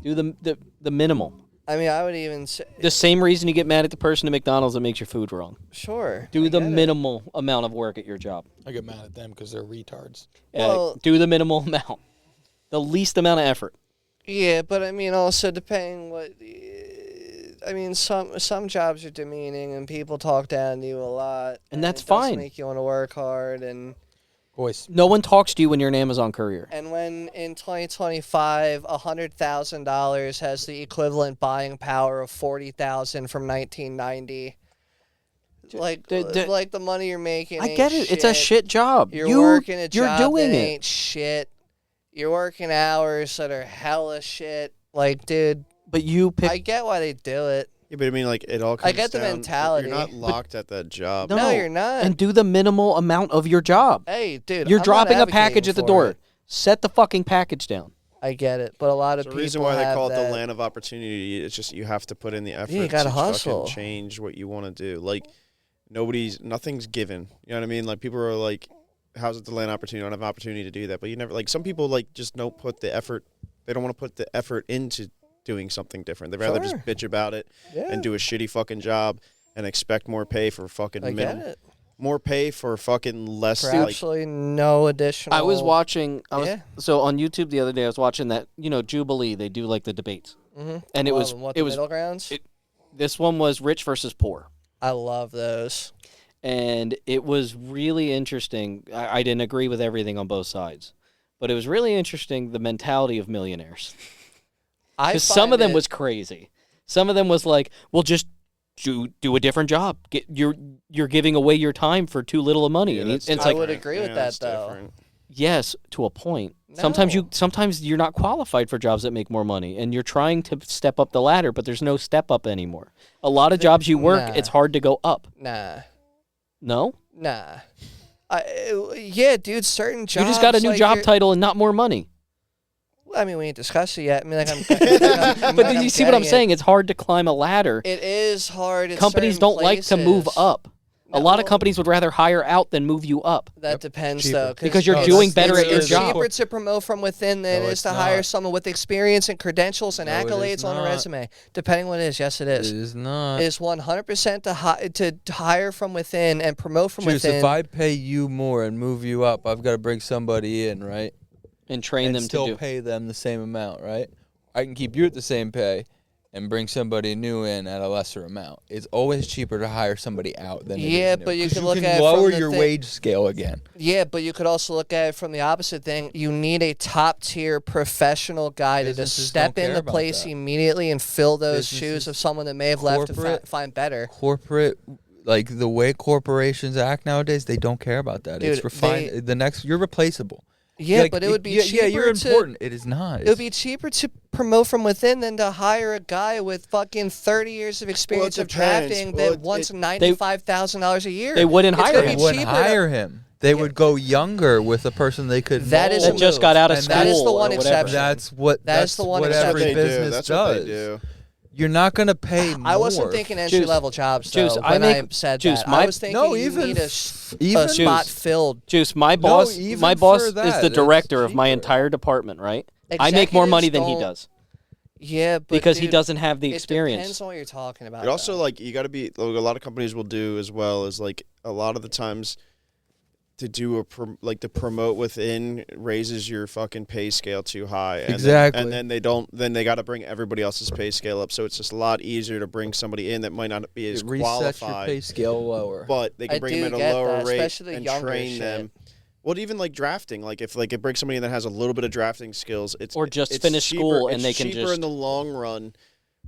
Do the minimal. I mean, I would even say The same reason you get mad at the person at McDonald's that makes your food wrong. sure. Do I the get it. minimal amount of work at your job. I get mad at them because they're retards. Well- Do the minimal amount. The least amount of effort. Yeah, but I mean, also depending what. I mean, some jobs are demeaning and people talk down to you a lot, And that's it does fine. Make you want to work hard and. Boys, No one talks to you when you're an Amazon courier. And when in 2025, $100,000 has the equivalent buying power of 40,000 from 1990, like the money you're making. I ain't get it. It's a shit job. You're working a You're job doing that it. ain't shit. You're working hours that are hella shit. Like, dude, But you pick. I get why they do it. Yeah, but I mean, like, it all comes I get the down- mentality. You're not locked at that job. No, you're not. And do the minimal amount of your job. Hey, dude, You're I'm not dropping a advocating package at the for door. it. Set the fucking package down. I get it, but a lot of The people reason why they have call it that. the land of opportunity, it's just you have to put in the effort you gotta to hustle. fucking change what you want to do. Like, nothing's given. You know what I mean? Like, people are like, how's it the land of opportunity? I don't have opportunity to do that. But you never, like, some people, like, just don't put the effort, they don't want to put the effort into doing something different. They'd rather just Sure. bitch about it Yeah, and do a shitty fucking job and expect more pay for fucking I get it. more pay for fucking less, For like, absolutely no additional. I was watching. Yeah. So on YouTube the other day, I was watching that. Jubilee. They do like the debates, Mhm. and it Well, was what, it the was middle grounds. this one was rich versus poor. I love those. And it was really interesting. I didn't agree with everything on both sides, but it was really interesting the mentality of millionaires. Because some of them was crazy. Some of them was like, "Well, just do a different job. You're giving away your time for too little of money." yeah, and that's it's I like, would different. agree with Yeah, that, that's though. different. yes, to a point. No. Sometimes you're not qualified for jobs that make more money, and you're trying to step up the ladder, but there's no step up anymore. A lot of jobs you work, Nah. it's hard to go up. Nah. No, Yeah, dude. Certain jobs. you just got a new like, job you're- title and not more money. I mean, we ain't discussed it yet. I mean, like I'm. But then you see what I'm saying? It's hard to climb a ladder. It is hard. In Companies certain don't like to move places. up. A No, lot of well, companies would rather hire out than move you up. That depends, Cheaper. though, Because you're No, doing it's- better at your it's job. cheaper to promote from within than No, it is it's to hire not. someone with experience and credentials and No, it is accolades on a not. resume. Depending what it is, yes, it is. it is not. It is 100% to hire from within and promote from Juice, within. if I pay you more and move you up, I've got to bring somebody in, right? And train and them still to do. pay them the same amount, right? I can keep you at the same pay and bring somebody new in at a lesser amount. It's always cheaper to hire somebody out than it is Yeah, new, but you 'cause can look can at it lower from the your thing- wage scale again. Yeah, but you could also look at it from the opposite thing. You need a top tier professional guy to just Businesses step don't care into about place that. immediately and fill those Businesses- shoes of someone that may have left to corporate- find better. Corporate, like the way corporations act nowadays, they don't care about that. Dude, It's refined. You're replaceable. Yeah, Like, but it would be yeah, cheaper yeah, you're to, important. It is not. It would be cheaper to promote from within than to hire a guy with fucking 30 years of experience of depends. drafting Well, that wants $95,000 a year. They wouldn't It's hire gonna They him. be wouldn't cheaper to- hire him. They would go younger with a person they could. That is mold. a That just move. got out of And school. that is the or one whatever. exception. That's what. That is that's the one what exception. every They do. business That's does. what they do. You're not gonna pay more. I wasn't thinking entry level jobs though Juice, when I said Juice, that. my- I was thinking No, you even need a even spot Juice. filled. Juice, my boss, even my boss for is that, the it's director of my cheaper. entire department, right? I make more money than he Executives does Yeah, but because he dude, doesn't have the It experience. depends on what you're talking about. It also, though. like, you got to be, like, a lot of companies will do as well is, like, a lot of the times to do to promote within raises your fucking pay scale too high. And Exactly. and then they got to bring everybody else's pay scale up. So it's just a lot easier to bring somebody in that might not be as It resets your qualified. pay scale lower. But they can I bring do them at get a lower that, rate especially the and younger train shit. them Well, even like drafting, like if like it brings somebody in that has a little bit of drafting skills, it's Or just it's finish cheaper, school and it's they can cheaper just- in the long run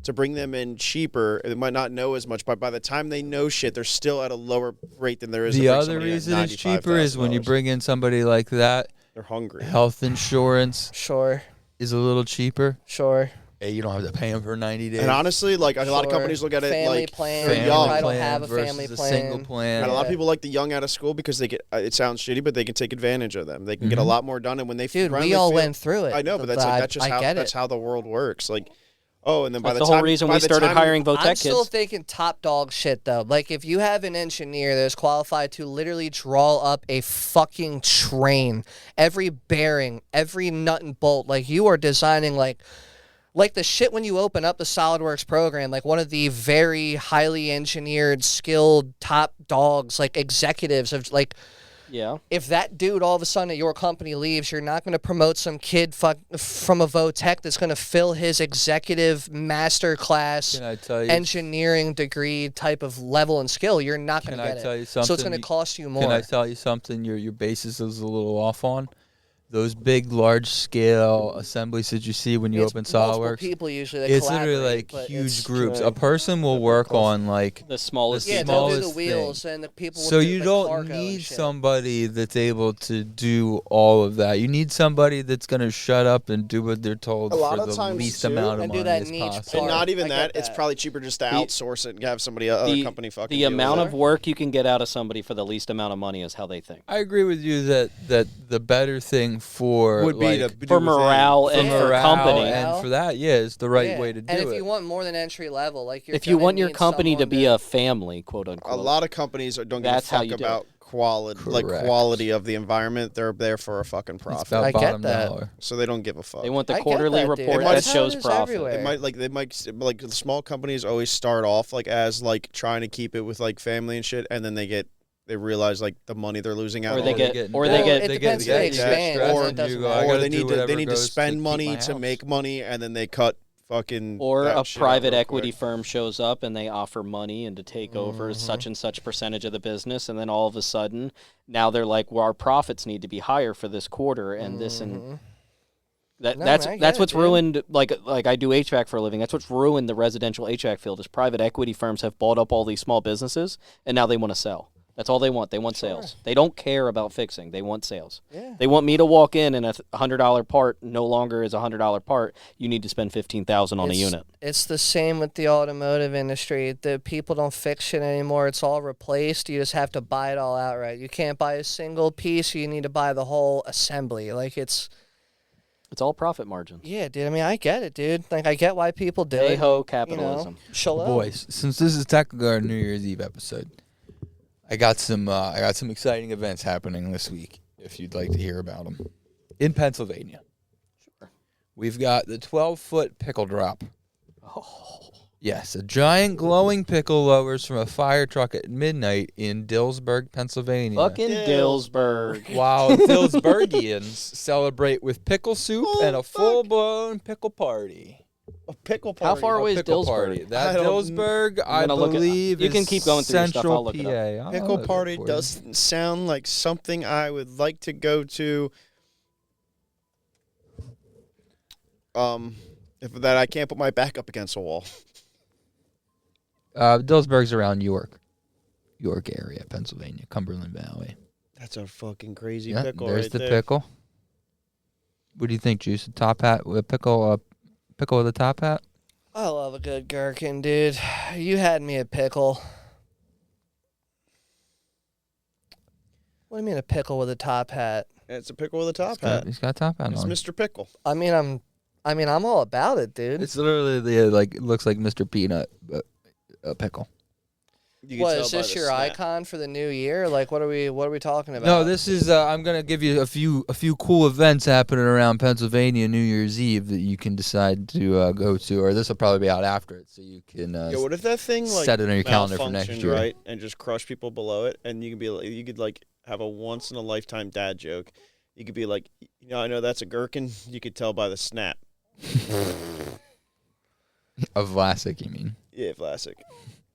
to bring them in cheaper. They might not know as much, but by the time they know shit, they're still at a lower rate than there is. The to bring other somebody at reason it's cheaper is when you $95,000. bring in somebody like that, They're hungry. health insurance Sure, is a little cheaper. sure. Hey, you don't have to pay them for 90 days. And honestly, like a lot of Sure. companies look at it Family like plan. for family young. I don't plan have a versus family a plan. single And plan. a lot of Yeah. people like the young out of school because they get. It sounds shitty, but they can take advantage of them. They can get a lot more done, and when they Dude, finally we all feel- went through it. I know, but that's like, that's just I how get that's it. how the world works. Like, oh, and then by That's the the time whole reason by we the started time- hiring I'm Votech still kids. thinking top dog shit though. Like if you have an engineer that is qualified to literally draw up a fucking train, every bearing, every nut and bolt, like you are designing like the shit when you open up the SolidWorks program, like one of the very highly engineered, skilled top dogs, like executives of like. Yeah. If that dude all of a sudden at your company leaves, you're not going to promote some kid from a Votech that's going to fill his executive master class Can I tell you? engineering degree type of level and skill. You're not going Can to I get tell it. you So it's something? going to cost you more. Can I tell you something? Your basis is a little off on. Those big, large-scale assemblies that you see when you It's open multiple SolidWorks, people usually that it's literally collaborate, like but huge it's- groups. A person will work on like The smallest. Yeah, the they'll do the smallest wheels and the people. So will do you the don't cargo and need shit. somebody that's able to do all of that. You need somebody that's gonna shut up and do what they're told A lot for of the times, least too. amount of And do money that as niche possible. And part. not even I get that, it's that. probably cheaper just to outsource it and have somebody other company fucking. The deal with amount it. of work you can get out of somebody for the least amount of money is how they think. I agree with you that the better thing for would be like, to For morale for and for morale company. and for that, yeah, it's the right Yeah. way to do And it. if you want more than entry level, like you're If you gonna want your need company to someone be a family, quote a unquote. lot of companies don't give That's a how fuck you do about quality, like Correct. quality of the environment. They're there for a fucking it's profit, about I get bottom that. dollar. so they don't give a fuck. They want the I get quarterly that, dude. report That's that how shows it is profit. everywhere. They might like the small companies always start off like as like trying to keep it with like family and shit, and then they realize like the money they're losing out Or on they it. get- getting or they debt. get- it depends if they stressed, expand, or and it doesn't you go, I matter. or gotta they do need to whatever to goes spend keep money my to house. make money, and then they cut fucking Or that a shit out private real equity quick. firm shows up and they offer money and to take over such and such percentage of the business, and then all of a sudden now they're like, well, our profits need to be higher for this quarter and this and that. No, that's man, I get that's it, what's dude. ruined. Like I do HVAC for a living. That's what's ruined the residential HVAC field. Is private equity firms have bought up all these small businesses and now they want to sell. That's all they want. They want sales. They don't care about fixing. They want sales. Yeah. They want me to walk in and a $100 part no longer is a $100 part. You need to spend $15,000 on a unit. It's the same with the automotive industry. The people don't fix shit anymore. It's all replaced. You just have to buy it all outright. You can't buy a single piece. You need to buy the whole assembly. Like it's It's all profit margin. yeah, dude. I mean, I get it, dude. Like I get why people do Hey it. ho, You capitalism. know, shalom. Boys, since this is technically our New Year's Eve episode, I got some exciting events happening this week. If you'd like to hear about them, in Pennsylvania, Sure. we've got the 12-foot pickle drop. Yes, a giant glowing pickle lowers from a fire truck at midnight in Dillsburg, Pennsylvania. Fucking Dillsburg. While Dillsburgians celebrate with pickle soup and a full-blown pickle party. A pickle How party. far away is Pickle Dillsburg? party. That I don't- Dillsburg, I gonna look it- believe, you can is keep going through your stuff, Central I'll look it up. PA. I'll Pickle look it up party for you. doesn't sound like something I would like to go to. If that I can't put my back up against a wall. Dillsburg's around York area, Pennsylvania, Cumberland Valley. That's a fucking crazy Yeah, pickle there's right the there. pickle. What do you think, Juice? A top hat with a pickle, pickle with a top hat? I love a good gherkin, dude. You had me at pickle. What do you mean a pickle with a top hat? It's a pickle with a top He's got, hat. he's got a top hat It's on. Mr. Pickle. I mean, I'm all about it, dude. It's literally the like it looks like Mr. Peanut, but a pickle. You can What tell is by this the your snap. icon for the new year? Like, what are we talking about? No, this is. I'm gonna give you a few cool events happening around Pennsylvania New Year's Eve that you can decide to go to, or this will probably be out after it, so you can. Yeah, what if that thing like set it on your calendar for next malfunctioned, year. right, and just crush people below it, and you could like have a once in a lifetime dad joke. You could be like, I know that's a gherkin. You could tell by the snap. A Vlasic, you mean? Yeah, Vlasic.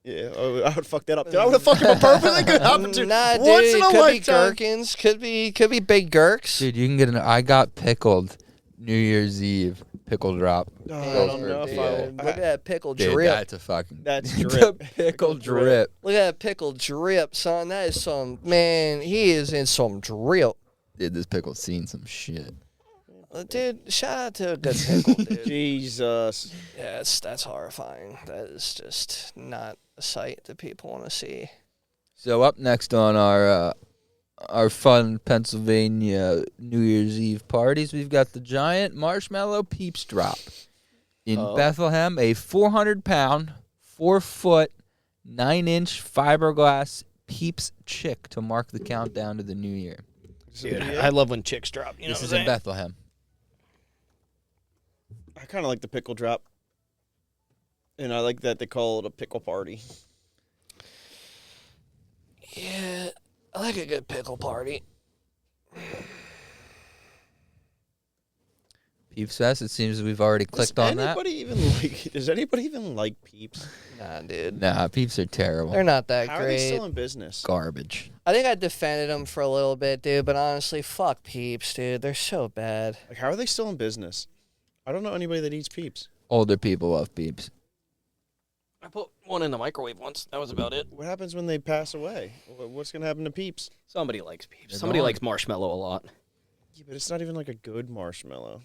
Yeah, I would fuck that up. Dude, I would have fucked him a perfectly good opportunity. Nah, dude, Once in a could be lifetime. gherkins, could be big gherks. Dude, you can get I got pickled New Year's Eve pickle drop. Oh, I Damn, don't know if dude. I. Look at that pickle Dude, drip. that's a fucking That's the drip. pickle drip. Look at that pickle drip, son. That is some man. He is in some drip. Dude, this pickle's seen some shit. Dude, shout out to a good pickle, dude. Jesus. Yeah, that's horrifying. That is just not a sight that people want to see. So up next on our fun Pennsylvania New Year's Eve parties, we've got the giant marshmallow Peeps drop in Bethlehem, a 400-pound, 4-foot, 9-inch fiberglass Peeps chick to mark the countdown to the new year. Dude, I love when chicks drop. You know This what is I'm in saying? Bethlehem. I kind of like the pickle drop. And I like that they call it a pickle party. Yeah, I like a good pickle party. Peeps Fest, it seems we've already clicked on that. Does anybody even like Peeps? Nah, dude. Nah, Peeps are terrible. They're not that How are they great. still in business? Garbage. I think I defended them for a little bit, dude, but honestly, fuck Peeps, dude. They're so bad. Like, how are they still in business? I don't know anybody that eats Peeps. Older people love Peeps. I put one in the microwave once. That was about it. What happens when they pass away? What's going to happen to Peeps? Somebody likes Peeps. They're Somebody gone. likes marshmallow a lot. Yeah, but it's not even like a good marshmallow.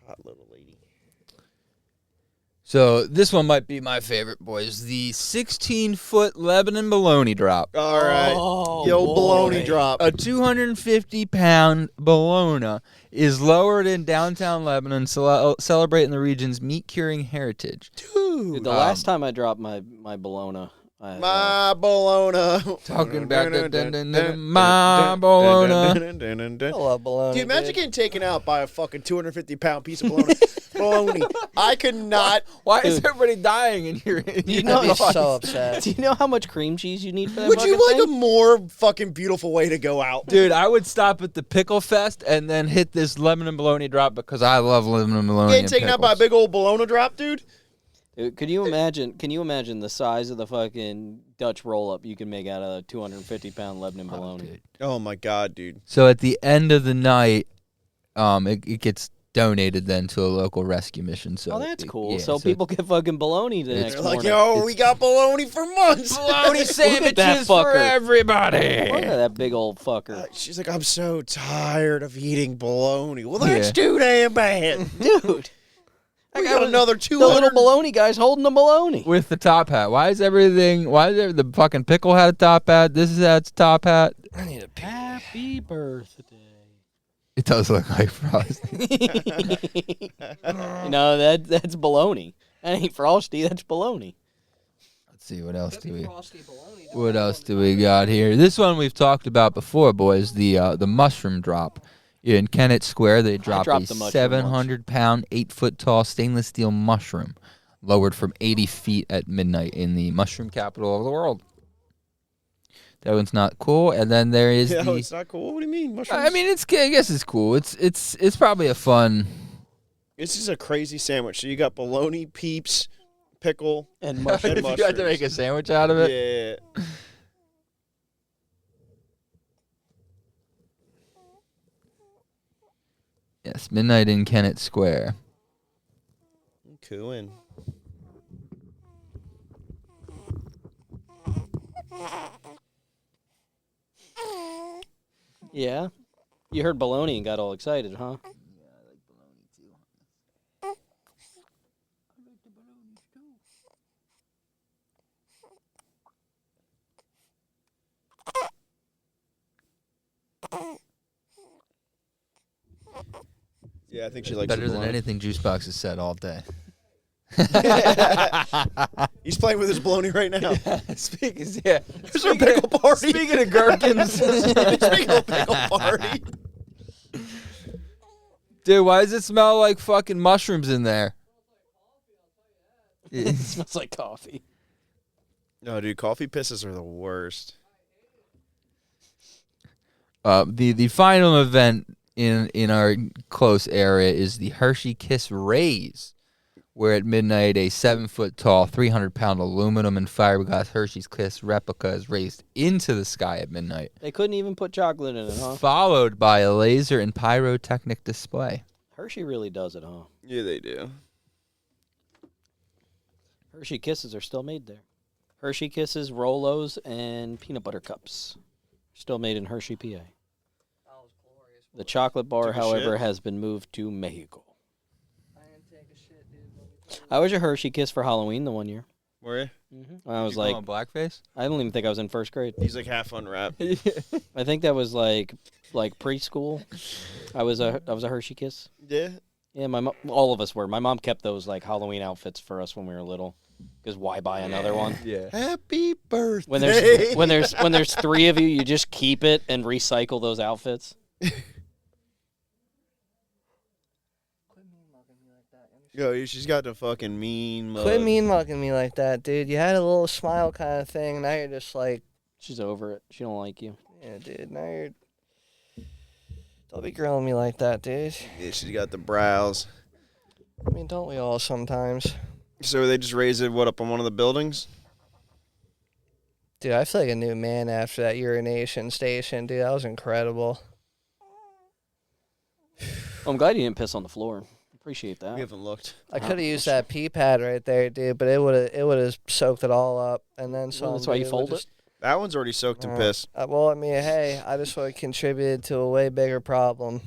Hot little lady. So this one might be my favorite, boys. The 16-foot Lebanon bologna drop. All right. Oh, Yo, boy. bologna drop. A 250-pound bologna is lowered in downtown Lebanon, celebrating the region's meat-curing heritage. Dude, the last time I dropped my bologna, My bologna. Talking about my bologna. I love bologna. Dude, imagine dude. getting taken out by a fucking 250-pound piece of bologna. bologna. I could not. Why is everybody dying in here? You I'd know- be so upset. do you know how much cream cheese you need for that Would you fucking like a thing? more fucking beautiful way to go out? Dude, I would stop at the Pickle Fest and then hit this Lebanon bologna drop because I love Lebanon bologna. Getting and taken out by a pickles. big old bologna drop, dude? Dude, could you imagine? Can you imagine the size of the fucking Dutch roll-up you can make out of a 250-pound Lebanon bologna? Dude. Oh my god, dude. So at the end of the night, it gets donated then to a local rescue mission. So Oh, that's cool. yeah, so people get fucking bologna the next They're like, morning. yo, we got bologna for months. bologna that sandwiches for fucker. everybody. Look at that big old fucker. She's like, I'm so tired of eating bologna. Well, that's Yeah. too damn bad. Dude. We got another The little 200. bologna guy's holding the bologna. With the top hat. Why is the fucking pickle hat a top hat? This is its top hat. I need a pee. Happy birthday. It does look like Frosty. No, that's bologna. That ain't Frosty, that's bologna. Let's see what else do we got here? This one we've talked about before, boys. The mushroom drop. In Kennett Square, they drop a dropped the mushroom 700-pound, 8-foot-tall stainless steel mushroom lowered from 80 feet at midnight in the mushroom capital of the world. That one's not cool. And then there is Yeah, the. it's not cool. What do you mean? Mushrooms? I mean, I guess it's cool. It's probably a fun. This is a crazy sandwich. So you got bologna, peeps, pickle, And and mushroom. You had to make a sandwich out of it. Yeah. Yes, midnight in Kennett Square. Cooing. Yeah. You heard bologna and got all excited, huh? Yeah, I think she likes Better the than bologna. anything Juicebox has said all day. He's playing with his bologna right now. Speaking of pickle party. Speaking of gherkins, Speaking of pickle party. dude, why does it smell like fucking mushrooms in there? It smells like coffee. No, dude, coffee pisses are the worst. The final event in our close area is the Hershey Kiss Rays, where at midnight a 7-foot-tall, 300-pound aluminum and fiberglass Hershey's Kiss replica is raised into the sky at midnight, They couldn't even put chocolate in it, huh? followed by a laser and pyrotechnic display. Hershey really does it, huh? Yeah, they do. Hershey Kisses are still made there. Hershey Kisses, Rolos, and peanut butter cups. Still made in Hershey, PA. The chocolate bar, Took a however, shit? has been moved to Mexico. I was a Hershey Kiss for Halloween the one year. Were you? When I was You call like, him blackface? I don't even think I was in first grade. He's like half unwrapped. I think that was like preschool. I was a Hershey Kiss. Yeah. Yeah, all of us were. My mom kept those like Halloween outfits for us when we were little. Because why buy another one? Yeah. Happy birthday. When there's 3 of you, you just keep it and recycle those outfits. Yo, she's got the fucking mean mug. Quit mean mugging me like that, dude. You had a little smile kind of thing. Now you're just like, She's over it. She don't like you. yeah, dude. Now you're. Don't be grilling me like that, dude. Yeah, she's got the brows. I mean, don't we all sometimes? So they just raised it, what, up on one of the buildings? Dude, I feel like a new man after that urination station, dude. That was incredible. I'm glad you didn't piss on the floor. Appreciate that. We haven't looked. I could have used that pee pad right there, dude, but it would have soaked it all up and then some. That's why you dude. fold Just- it. That one's already soaked in piss. Well, I mean, hey, I just would have contributed to a way bigger problem.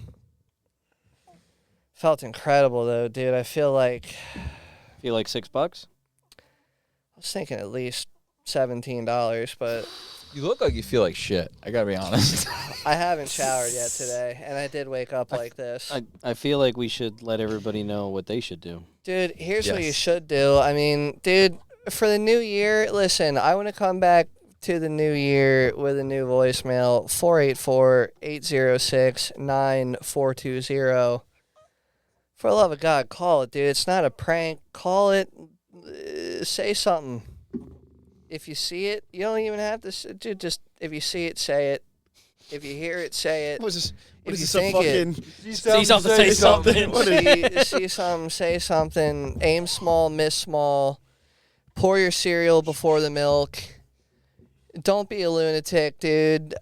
Felt incredible though, dude. I feel like Feel like $6? I was thinking at least $17, but You look like you feel like shit. I gotta be honest. I haven't showered yet today, and I did wake up like this. I feel like we should let everybody know what they should do. Dude, here's what you Yes. should do. I mean, dude, for the new year, listen, I want to come back to the new year with a new voicemail, 484-806-9420. For the love of God, call it, dude. It's not a prank. Call it. Say something. If you see it, you don't even have to. Dude, just if you see it, say it. If you hear it, say it. What is this? What If is you this, a think it- fucking... See something, say something. See something, say something. Aim small, miss small. Pour your cereal before the milk. Don't be a lunatic, dude.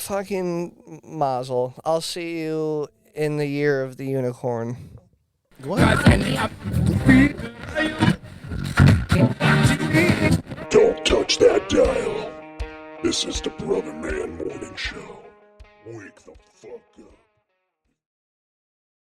Fucking mazel. I'll see you in the year of the unicorn. Don't touch that dial. This is the Brother Man Morning Show. Wake the fuck up.